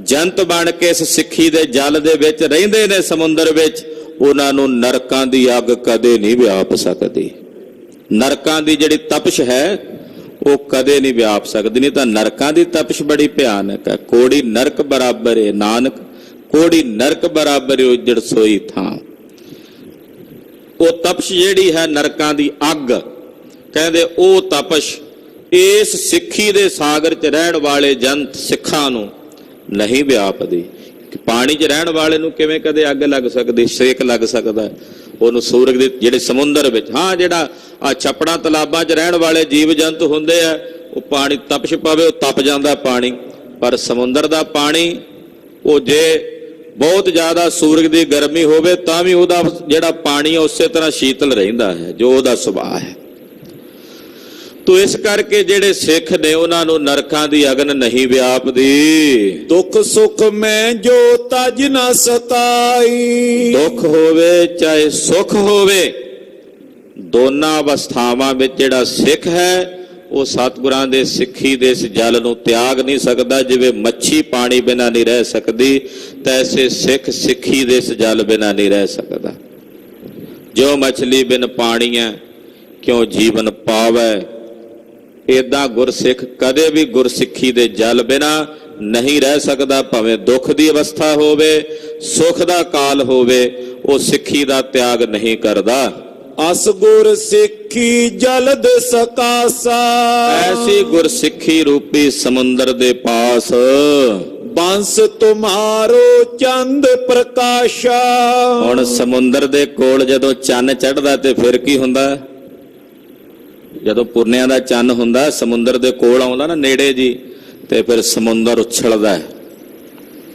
ਜੰਤ ਬਣ ਕੇ ਇਸ ਸਿੱਖੀ ਦੇ ਜਲ ਦੇ ਵਿੱਚ ਰਹਿੰਦੇ ਨੇ ਸਮੁੰਦਰ ਵਿੱਚ, ਉਹਨਾਂ ਨੂੰ ਨਰਕਾਂ ਦੀ ਅੱਗ ਕਦੇ ਨਹੀਂ ਵਿਆਪ ਸਕਦੀ। ਨਰਕਾਂ ਦੀ ਜਿਹੜੀ ਤਪਸ਼ ਹੈ ਉਹ ਕਦੇ ਨਹੀਂ ਵਿਆਪ ਸਕਦੀ। ਨਹੀਂ ਤਾਂ ਨਰਕਾਂ ਦੀ ਤਪਸ਼ ਬੜੀ ਭਿਆਨਕ ਹੈ। ਕੋੜੀ ਨਰਕ ਬਰਾਬਰ ਹੈ ਨਾਨਕ, ਕੋੜੀ ਨਰਕ ਬਰਾਬਰ ਉਜੜ ਸੋਈ ਥਾਂ। ਉਹ ਤਪਸ਼ ਜਿਹੜੀ ਹੈ ਨਰਕਾਂ ਦੀ ਅੱਗ, ਕਹਿੰਦੇ ਉਹ ਤਪਸ਼ ਇਸ ਸਿੱਖੀ ਦੇ ਸਾਗਰ 'ਚ ਰਹਿਣ ਵਾਲੇ ਜੰਤ ਸਿੱਖਾਂ ਨੂੰ ਨਹੀਂ ਵਿਆਪਦੀ। ਪਾਣੀ 'ਚ ਰਹਿਣ ਵਾਲੇ ਨੂੰ ਕਿਵੇਂ ਕਦੇ ਅੱਗ ਲੱਗ ਸਕਦੀ, ਸੇਕ ਲੱਗ ਸਕਦਾ? ਉਹਨੂੰ ਸੂਰਜ ਦੇ ਜਿਹੜੇ ਸਮੁੰਦਰ ਵਿੱਚ, ਹਾਂ ਜਿਹੜਾ ਆ ਛੱਪੜਾਂ ਤਲਾਬਾਂ 'ਚ ਰਹਿਣ ਵਾਲੇ ਜੀਵ ਜੰਤ ਹੁੰਦੇ ਆ, ਉਹ ਪਾਣੀ ਤਪਸ਼ ਪਵੇ ਉਹ ਤਪ ਜਾਂਦਾ ਪਾਣੀ। ਪਰ ਸਮੁੰਦਰ ਦਾ ਪਾਣੀ ਉਹ ਜੇ ਬਹੁਤ ਜ਼ਿਆਦਾ ਸੂਰਜ ਦੀ ਗਰਮੀ ਹੋਵੇ ਤਾਂ ਵੀ ਉਹਦਾ ਜਿਹੜਾ ਪਾਣੀ ਉਸੇ ਤਰ੍ਹਾਂ ਸ਼ੀਤਲ ਰਹਿੰਦਾ ਹੈ ਜੋ ਉਹਦਾ ਸੁਭਾਅ ਹੈ। ਤੋ ਇਸ ਕਰਕੇ ਜਿਹੜੇ ਸਿੱਖ ਨੇ ਉਹਨਾਂ ਨੂੰ ਨਰਕਾਂ ਦੀ ਅਗਨ ਨਹੀਂ ਵਿਆਪਦੀ। ਦੁੱਖ ਸੁੱਖ ਮੈਂ ਜੋ ਤਜ ਨਾ ਸਤਾਈ। ਦੁੱਖ ਹੋਵੇ ਚਾਹੇ ਸੁੱਖ ਹੋਵੇ, ਦੋਨਾਂ ਅਵਸਥਾਵਾਂ ਵਿੱਚ ਜਿਹੜਾ ਸਿੱਖ ਹੈ ਉਹ ਸਤਿਗੁਰਾਂ ਦੇ ਸਿੱਖੀ ਦੇ ਇਸ ਜਲ ਨੂੰ ਤਿਆਗ ਨਹੀਂ ਸਕਦਾ। ਜਿਵੇਂ ਮੱਛੀ ਪਾਣੀ ਬਿਨਾਂ ਨਹੀਂ ਰਹਿ ਸਕਦੀ, ਤੈਸੇ ਸਿੱਖ ਸਿੱਖੀ ਦੇ ਇਸ ਜਲ ਬਿਨਾਂ ਨਹੀਂ ਰਹਿ ਸਕਦਾ। ਜੋ ਮਛਲੀ ਬਿਨ ਪਾਣੀਐ ਕਿਉਂ ਜੀਵਨ ਪਾਵੈ, ਏਦਾਂ ਗੁਰਸਿੱਖ ਕਦੇ ਵੀ ਗੁਰਸਿੱਖੀ ਦੇ ਜਲ ਬਿਨਾ ਨਹੀਂ ਰਹਿ ਸਕਦਾ। ਭਾਵੇਂ ਦੁੱਖ ਦੀ ਅਵਸਥਾ ਹੋਵੇ, ਸੁੱਖ ਦਾ ਕਾਲ ਹੋਵੇ, ਉਹ ਸਿੱਖੀ ਦਾ ਤਿਆਗ ਨਹੀਂ ਕਰਦਾ। ਅਸ ਗੁਰ ਸਿੱਖੀ ਜਲਦ ਸਕਾਸਾ। ਐਸੀ ਗੁਰਸਿੱਖੀ ਰੂਪੀ ਸਮੁੰਦਰ ਦੇ ਪਾਸ ਬੰਸ ਤੁਮਾਰੋ ਚੰਦ ਪ੍ਰਕਾਸ਼ਾ। ਹੁਣ ਸਮੁੰਦਰ ਦੇ ਕੋਲ ਜਦੋਂ ਚੰਨ ਚੜ੍ਹਦਾ ਤੇ ਫਿਰ ਕੀ ਹੁੰਦਾ? ਜਦੋਂ ਪੁਰਨਿਆਂ ਦਾ ਚੰਨ ਹੁੰਦਾ, ਸਮੁੰਦਰ ਦੇ ਕੋਲ ਆਉਂਦਾ ਨਾ ਨੇੜੇ ਜੀ, ਤੇ ਫਿਰ ਸਮੁੰਦਰ ਉਛਲਦਾ,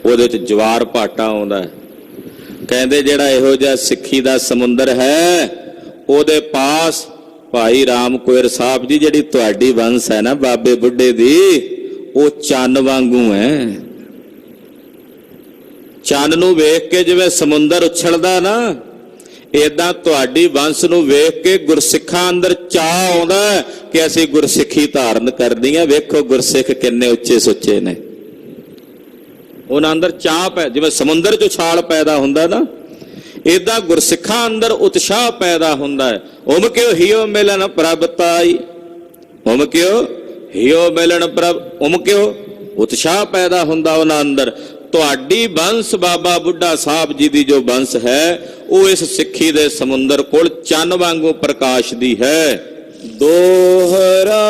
ਉਹਦੇ ਚ ਜਵਾਰ ਭਾਟਾ ਆਉਂਦਾ। ਕਹਿੰਦੇ ਜਿਹੜਾ ਇਹੋ ਜਿਹਾ ਸਿੱਖੀ ਦਾ ਸਮੁੰਦਰ ਹੈ, ਉਹਦੇ ਪਾਸ ਭਾਈ ਰਾਮ ਕੋਇਰ ਸਾਹਿਬ ਜੀ, ਜਿਹੜੀ ਤੁਹਾਡੀ ਵੰਸ ਹੈ ਨਾ ਬਾਬੇ ਬੁੱਢੇ ਦੀ, ਉਹ ਚੰਨ ਵਾਂਗੂ ਹੈ। ਚੰਨ ਨੂੰ ਵੇਖ ਕੇ ਜਿਵੇਂ ਸਮੁੰਦਰ ਉਛਲਦਾ ਨਾ, ਏਦਾਂ ਤੁਹਾਡੀ ਵੰਸ਼ ਨੂੰ ਵੇਖ ਕੇ ਗੁਰਸਿੱਖਾਂ ਅੰਦਰ ਚਾਅ ਆਉਂਦਾ ਕਿ ਅਸੀਂ ਗੁਰਸਿੱਖੀ ਧਾਰਨ ਕਰਨੀ ਆ। ਵੇਖੋ ਗੁਰਸਿੱਖ ਕਿੰਨੇ ਉੱਚੇ ਸੁੱਚੇ ਨੇ, ਉਹਨਾਂ ਅੰਦਰ ਚਾਹ ਜਿਵੇਂ ਸਮੁੰਦਰ 'ਚ ਉਛਾਲ ਪੈਦਾ ਹੁੰਦਾ ਨਾ, ਏਦਾਂ ਗੁਰਸਿੱਖਾਂ ਅੰਦਰ ਉਤਸ਼ਾਹ ਪੈਦਾ ਹੁੰਦਾ ਹੈ। ਉਮ ਕਿਉ ਹਿਓ ਮਿਲਨ ਪ੍ਰਭ ਤਾਈ, ਉਮ ਕਿਉ ਹਿਓ ਮਿਲਨ ਪ੍ਰਭ, ਉਮ ਕਿਉ ਉਤਸ਼ਾਹ ਪੈਦਾ ਹੁੰਦਾ ਉਹਨਾਂ ਅੰਦਰ। ਤੁਹਾਡੀ ਬੰਸ ਬਾਬਾ ਬੁੱਢਾ ਸਾਹਿਬ ਜੀ ਦੀ ਜੋ ਬੰਸ ਹੈ ਉਹ ਇਸ ਸਿੱਖੀ ਦੇ ਸਮੁੰਦਰ ਕੋਲ ਚੰਨ ਵਾਂਗੂ ਪ੍ਰਕਾਸ਼ਦੀ ਹੈ। ਦੋਹਰਾ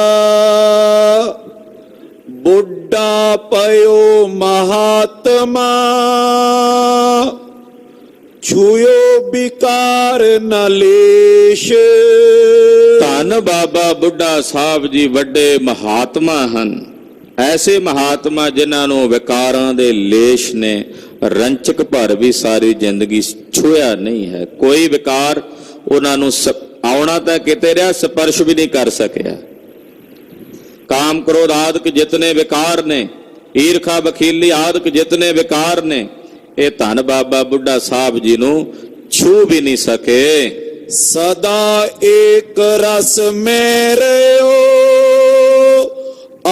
ਬੁੱਢਾ ਪਇਓ ਮਹਾਤਮਾ, ਛੂਇਓ ਵਿਕਾਰ ਨ ਲੇਸ਼। ਧੰਨ ਬਾਬਾ ਬੁੱਢਾ ਸਾਹਿਬ ਜੀ ਵੱਡੇ ਮਹਾਤਮਾ ਹਨ, ਐਸੇ ਮਹਾਤਮਾ ਜਿਨ੍ਹਾਂ ਨੂੰ ਵਿਕਾਰਾਂ ਦੇ ਲੇਸ਼ ਨੇ ਰੰਚਕ ਭਰ ਵੀ ਸਾਰੀ ਜ਼ਿੰਦਗੀ ਛੂਇਆ ਨਹੀਂ ਹੈ। ਕੋਈ ਵਿਕਾਰ ਉਹਨਾਂ ਨੂੰ ਆਉਣਾ ਤਾਂ ਕਿਤੇ ਰਿਹਾ, ਸਪਰਸ਼ ਵੀ ਨਹੀਂ ਕਰ ਸਕਿਆ। ਕਾਮ ਕ੍ਰੋਧ ਆਦਿਕ ਜਿਤਨੇ ਵਿਕਾਰ ਨੇ, ਈਰਖਾ ਬਖੀਲੀ ਆਦਿਕ ਜਿਤਨੇ ਵਿਕਾਰ ਨੇ, ਇਹ ਧੰਨ ਬਾਬਾ ਬੁੱਢਾ ਸਾਹਿਬ ਜੀ ਨੂੰ ਛੂ ਵੀ ਨਹੀਂ ਸਕੇ। ਸਦਾ ਏਕ ਰਸ ਮੇ ਰਹਿਓ,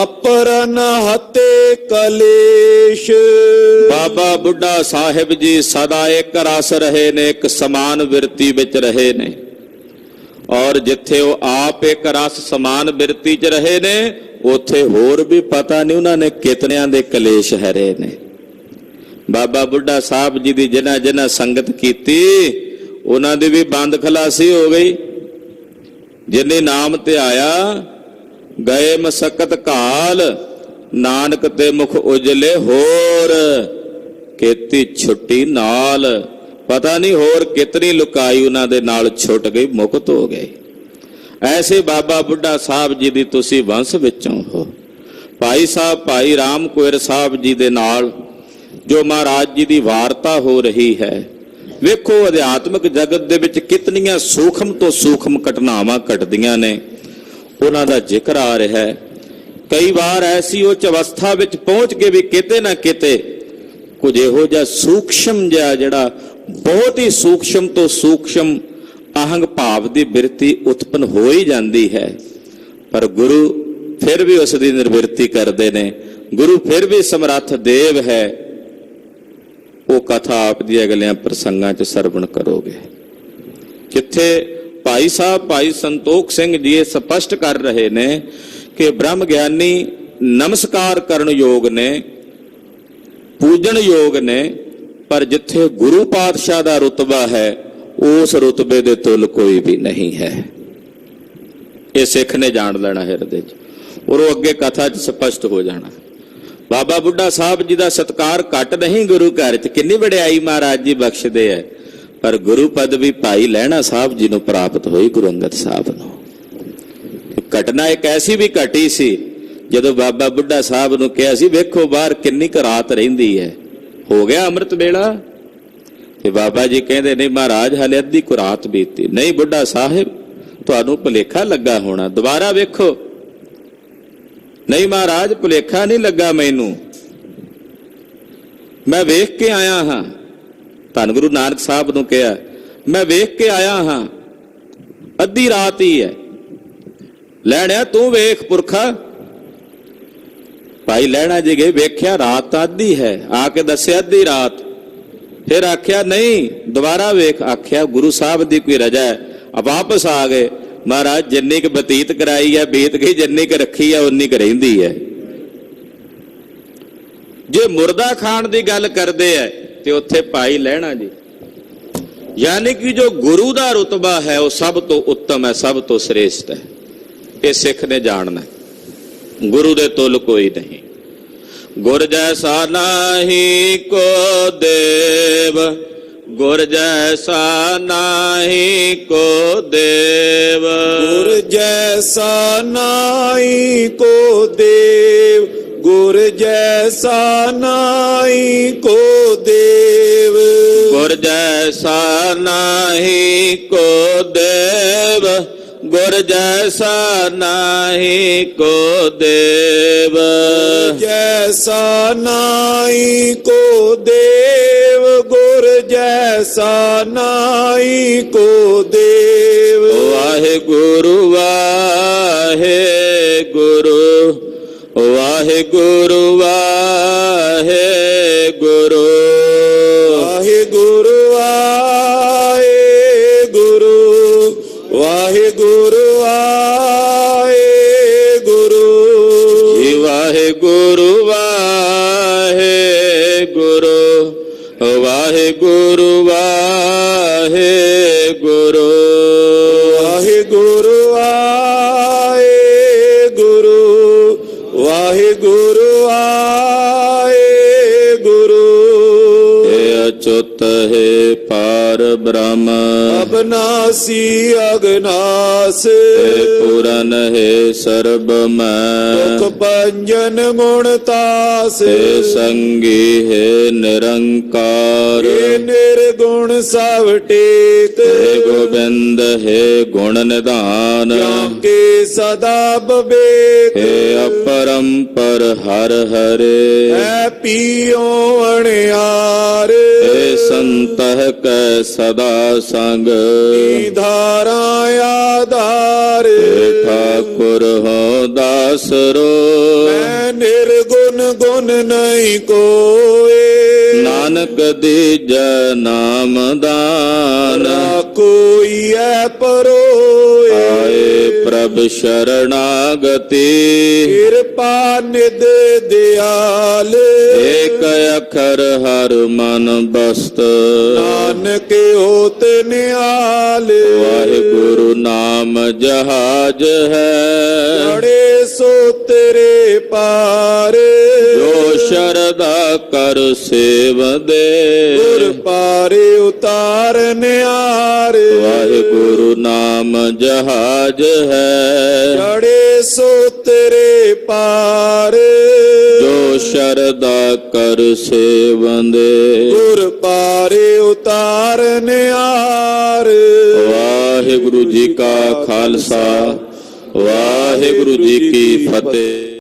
ਅਪਰਨ ਹਤੇ ਕਲੇਸ਼। ਬਾਬਾ ਬੁੱਢਾ ਸਾਹਿਬ ਜੀ ਸਦਾ ਇੱਕ ਰਸ ਰਹੇ ਨੇ, ਇੱਕ ਸਮਾਨ ਬਿਰਤੀ ਵਿੱਚ ਰਹੇ ਨੇ। ਔਰ ਜਿੱਥੇ ਉਹ ਆਪ ਇੱਕ ਰਸ ਸਮਾਨ ਬਿਰਤੀ 'ਚ ਰਹੇ ਨੇ, ਉੱਥੇ ਹੋਰ ਵੀ ਪਤਾ ਨਹੀਂ ਉਹਨਾਂ ਨੇ ਕਿਤਨਿਆਂ ਦੇ ਕਲੇਸ਼ ਹਰੇ ਨੇ। ਬਾਬਾ ਬੁੱਢਾ ਸਾਹਿਬ ਜੀ ਦੀ ਜਿਨ੍ਹਾਂ ਜਿਨ੍ਹਾਂ ਸੰਗਤ ਕੀਤੀ, ਉਹਨਾਂ ਦੀ ਵੀ ਬੰਦ ਖਲਾਸੀ ਹੋ ਗਈ। ਜਿਨੇ ਨਾਮ ਤੇ ਆਇਆ ਗਏ ਮਸਕਤ ਘਾਲ, ਨਾਨਕ ਤੇ ਮੁਖ ਉਜਲੇ ਹੋਰ, ਕੀਤੀ ਛੁੱਟੀ ਨਾਲ। ਪਤਾ ਨਹੀਂ ਹੋਰ ਕਿਤਨੀ ਲੁਕਾਈ ਉਹਨਾਂ ਦੇ ਨਾਲ ਛੁੱਟ ਗਈ, ਮੁਕਤ ਹੋ ਗਏ। ਐਸੇ ਬਾਬਾ ਬੁੱਢਾ ਸਾਹਿਬ ਜੀ ਦੀ ਤੁਸੀਂ ਵੰਸ਼ ਵਿੱਚੋਂ ਹੋ। ਭਾਈ ਸਾਹਿਬ ਭਾਈ ਰਾਮ ਕੁਇਰ ਸਾਹਿਬ ਜੀ ਦੇ ਨਾਲ ਜੋ ਮਹਾਰਾਜ ਜੀ ਦੀ ਵਾਰਤਾ ਹੋ ਰਹੀ ਹੈ, ਵੇਖੋ ਅਧਿਆਤਮਿਕ ਜਗਤ ਦੇ ਵਿੱਚ ਕਿਤਨੀਆਂ ਸੂਖਮ ਤੋਂ ਸੂਖਮ ਘਟਨਾਵਾਂ ਘਟਦੀਆਂ ਨੇ, ਉਹਨਾਂ ਦਾ ਜ਼ਿਕਰ ਆ ਰਿਹਾ ਹੈ। ਕਈ ਵਾਰ ਐਸੀ ਉੱਚ ਅਵਸਥਾ ਵਿੱਚ ਪਹੁੰਚ ਕੇ ਵੀ ਕਿਤੇ ਨਾ ਕਿਤੇ ਕੁਝ ਇਹੋ ਜਿਹਾ ਸੂਖਸ਼ਮ ਜਿਹਾ, ਜਿਹੜਾ ਬਹੁਤ ਹੀ ਸੂਖਸ਼ਮ ਤੋਂ ਸੂਖਸ਼ਮ ਅਹੰਗ ਭਾਵ ਦੀ ਬਿਰਤੀ ਉਤਪਨ ਹੋ ਹੀ ਜਾਂਦੀ ਹੈ। ਪਰ ਗੁਰੂ ਫਿਰ ਵੀ ਉਸ ਦੀ ਨਿਰਵਿਰਤੀ ਕਰਦੇ ਨੇ। ਗੁਰੂ ਫਿਰ ਵੀ ਸਮਰੱਥ ਦੇਵ ਹੈ। ਉਹ ਕਥਾ ਆਪ ਦੀਆਂ ਅਗਲੀਆਂ ਪ੍ਰਸੰਗਾਂ 'ਚ ਸਰਵਣ ਕਰੋਗੇ, ਜਿੱਥੇ ਭਾਈ ਸਾਹਿਬ ਭਾਈ ਸੰਤੋਖ ਸਿੰਘ ਜੀ ਇਹ ਸਪਸ਼ਟ ਕਰ ਰਹੇ ਨੇ ਕਿ ਬ੍ਰਹਮ ਗਿਆਨੀ ਨਮਸਕਾਰ ਕਰਨ ਯੋਗ ਨੇ, ਪੂਜਣ ਯੋਗ ਨੇ, ਪਰ ਜਿੱਥੇ ਗੁਰੂ ਪਾਤਸ਼ਾਹ ਦਾ ਰੁਤਬਾ ਹੈ ਉਸ ਰੁਤਬੇ ਦੇ ਤੁਲ ਕੋਈ ਵੀ ਨਹੀਂ ਹੈ। ਇਹ ਸਿੱਖ ਨੇ ਜਾਣ ਲੈਣਾ ਹਿਰਦੇ 'ਚ, ਔਰ ਉਹ ਅੱਗੇ ਕਥਾ 'ਚ ਸਪਸ਼ਟ ਹੋ ਜਾਣਾ। ਬਾਬਾ ਬੁੱਢਾ ਸਾਹਿਬ ਜੀ ਦਾ ਸਤਿਕਾਰ ਘੱਟ ਨਹੀਂ ਗੁਰੂ ਘਰ 'ਚ, ਕਿੰਨੀ ਵਡਿਆਈ ਮਹਾਰਾਜ ਜੀ ਬਖਸ਼ਦੇ ਹੈ। ਪਰ ਗੁਰੂ ਪਦ ਵੀ ਭਾਈ ਲਹਿਣਾ ਸਾਹਿਬ ਜੀ ਨੂੰ ਪ੍ਰਾਪਤ ਹੋਈ, ਗੁਰੂ ਅੰਗਦ ਸਾਹਿਬ ਨੂੰ। ਘਟਨਾ ਇੱਕ ਐਸੀ ਵੀ ਘਟੀ ਸੀ, ਜਦੋਂ ਬਾਬਾ ਬੁੱਢਾ ਸਾਹਿਬ ਨੂੰ ਕਿਹਾ ਸੀ ਵੇਖੋ ਬਾਹਰ ਕਿੰਨੀ ਕੁ ਰਾਤ ਰਹਿੰਦੀ ਹੈ, ਹੋ ਗਿਆ ਅੰਮ੍ਰਿਤ ਵੇਲਾ। ਤੇ ਬਾਬਾ ਜੀ ਕਹਿੰਦੇ ਨਹੀਂ ਮਹਾਰਾਜ ਹਾਲੇ ਅੱਧੀ ਕੁ ਰਾਤ ਬੀਤੀ। ਨਹੀਂ ਬੁੱਢਾ ਸਾਹਿਬ ਤੁਹਾਨੂੰ ਭੁਲੇਖਾ ਲੱਗਾ ਹੋਣਾ, ਦੁਬਾਰਾ ਵੇਖੋ। ਨਹੀਂ ਮਹਾਰਾਜ ਭੁਲੇਖਾ ਨਹੀਂ ਲੱਗਾ ਮੈਨੂੰ, ਮੈਂ ਵੇਖ ਕੇ ਆਇਆ ਹਾਂ। ਧੰਨ ਗੁਰੂ ਨਾਨਕ ਸਾਹਿਬ ਨੂੰ ਕਿਹਾ ਮੈਂ ਵੇਖ ਕੇ ਆਇਆ ਹਾਂ, ਅੱਧੀ ਰਾਤ ਹੀ ਹੈ। ਲੈਣਿਆ ਤੂੰ ਵੇਖ ਪੁਰਖਾ। ਭਾਈ ਲਹਿਣਾ ਜੀ ਗਏ, ਵੇਖਿਆ ਰਾਤ ਤਾਂ ਅੱਧੀ ਹੈ, ਆ ਕੇ ਦੱਸਿਆ ਅੱਧੀ ਰਾਤ। ਫਿਰ ਆਖਿਆ ਨਹੀਂ ਦੁਬਾਰਾ ਵੇਖ। ਆਖਿਆ ਗੁਰੂ ਸਾਹਿਬ ਦੀ ਕੋਈ ਰਜਾ ਹੈ। ਵਾਪਸ ਆ ਗਏ। ਮਹਾਰਾਜ ਜਿੰਨੀ ਕੁ ਬਤੀਤ ਕਰਾਈ ਹੈ ਬੀਤ ਗਈ, ਜਿੰਨੀ ਕੁ ਰੱਖੀ ਹੈ ਉਨੀ ਕੁ ਰਹਿੰਦੀ ਹੈ। ਜੇ ਮੁਰਦਾ ਖਾਣ ਦੀ ਗੱਲ ਕਰਦੇ ਹੈ ਤੇ ਉੱਥੇ ਭਾਈ ਲਹਿਣਾ ਜੀ, ਯਾਨੀ ਕਿ ਜੋ ਗੁਰੂ ਦਾ ਰੁਤਬਾ ਹੈ ਉਹ ਸਭ ਤੋਂ ਉੱਤਮ ਹੈ, ਸਭ ਤੋਂ ਸ੍ਰੇਸ਼ਟ ਹੈ। ਇਹ ਸਿੱਖ ਨੇ ਜਾਣਨਾ, ਗੁਰੂ ਦੇ ਤੁਲ ਕੋਈ ਨਹੀਂ। ਗੁਰ ਜੈਸਾ ਨਾਹੀ ਕੋ ਦੇਵ, ਗੁਰ ਜੈਸਾ ਨਾਹੀ ਕੋ ਦੇਵ। ਗੁਰ ਜੈਸਾ ਨਾਹੀ ਕੋ ਦੇਵ, ਗੁਰ ਜੈਸਾ ਨਾਹੀ ਕੋ ਦੇਵ। ਗੁਰ ਜੈਸਾ ਨਾਹੀ ਕੋ ਦੇਵ, ਗੁਰ ਜੈਸਾ ਨਾਹੀ ਕੋ ਦੇਵ। ਜੈਸਾ ਨਾਹੀ ਕੋ ਦੇਵ, जैसा नाई को देव। ਵਾਹਿਗੁਰੂ ਵਾਹਿਗੁਰੂ ਵਾਹਿਗੁਰੂ ਵਾਹਿਗੁਰੂ ਵਾਹਿਗੁਰੂ ਵਾਹਿਗੁਰੂ ਵਾਹਿਗੁਰੂ ਵਾਹਿਗੁਰੂ ਜੀ ਵਾਹਿਗੁਰੂ ਵਾਹਿਗੁਰੂ ਵਾਹਿਗੁਰੂ ਵਾਹਿਗੁਰੂ ਵਾਹਿਗੁਰੂ ਵਾਹਿਗੁਰੂ ਵਾਹਿਗੁਰੂ ਵਾਹਿਗੁਰੂ हे अच्युत हे पार ब्रह्म ਅਬਨਾਸੀ ਅਗਨਾਸ हे पूरन हे सर्वमय ਦੁਖ ਭੰਜਨ ਗੁਣ ਤਾਸ हे संगी हे निरंकार ਏ ਨਿਰਗੁਣ ਸਭ ਟੇਕ हे गोविंद हे गुण निधान ਕੇ ਸਦਾ ਬਵੇਕ हे अपरंपर हर हरे ਹੈ ਪੀਓ ਅਣਿਆਰ हे संतह कै सदा संग ਧਾਰਾ ਆਧਾਰ हे ठाकुर हो दासरो ਮੈਂ ਨਿਰਗੁਣ ਗੁਣ ਨਹੀਂ ਕੋਏ नानक दीजै नाम दान ਨਾ ਕੋਈ ਐ ਪਰੋਏ आए प्रभ शरणागति ਕਿਰਪਾ ਨਿਧ ਦਿਆਲ एक अखर हर मन बस्त ਨਾਨਕ ਹੋਤ ਨਿਆਲ वाहिगुरु नाम जहाज है ਬੜੇ ਸੋ ਤੇਰੇ ਪਾਰ जो शरदा कर सेव दे ਗੁਰ ਪਾਰੇ ਉਤਾਰ ਨਿਆਰ वाहिगुरु नाम जहाज है ਬੜੇ ਸੋ ਤੇਰੇ ਪਾਰ जो शरदा कर सेवन दे ਗੁਰ ਪਾਰੇ ਉਤਾਰ ਨਿਆਰ वाहिगुरु जी का खालसा वाहिगुरु जी की फतेह।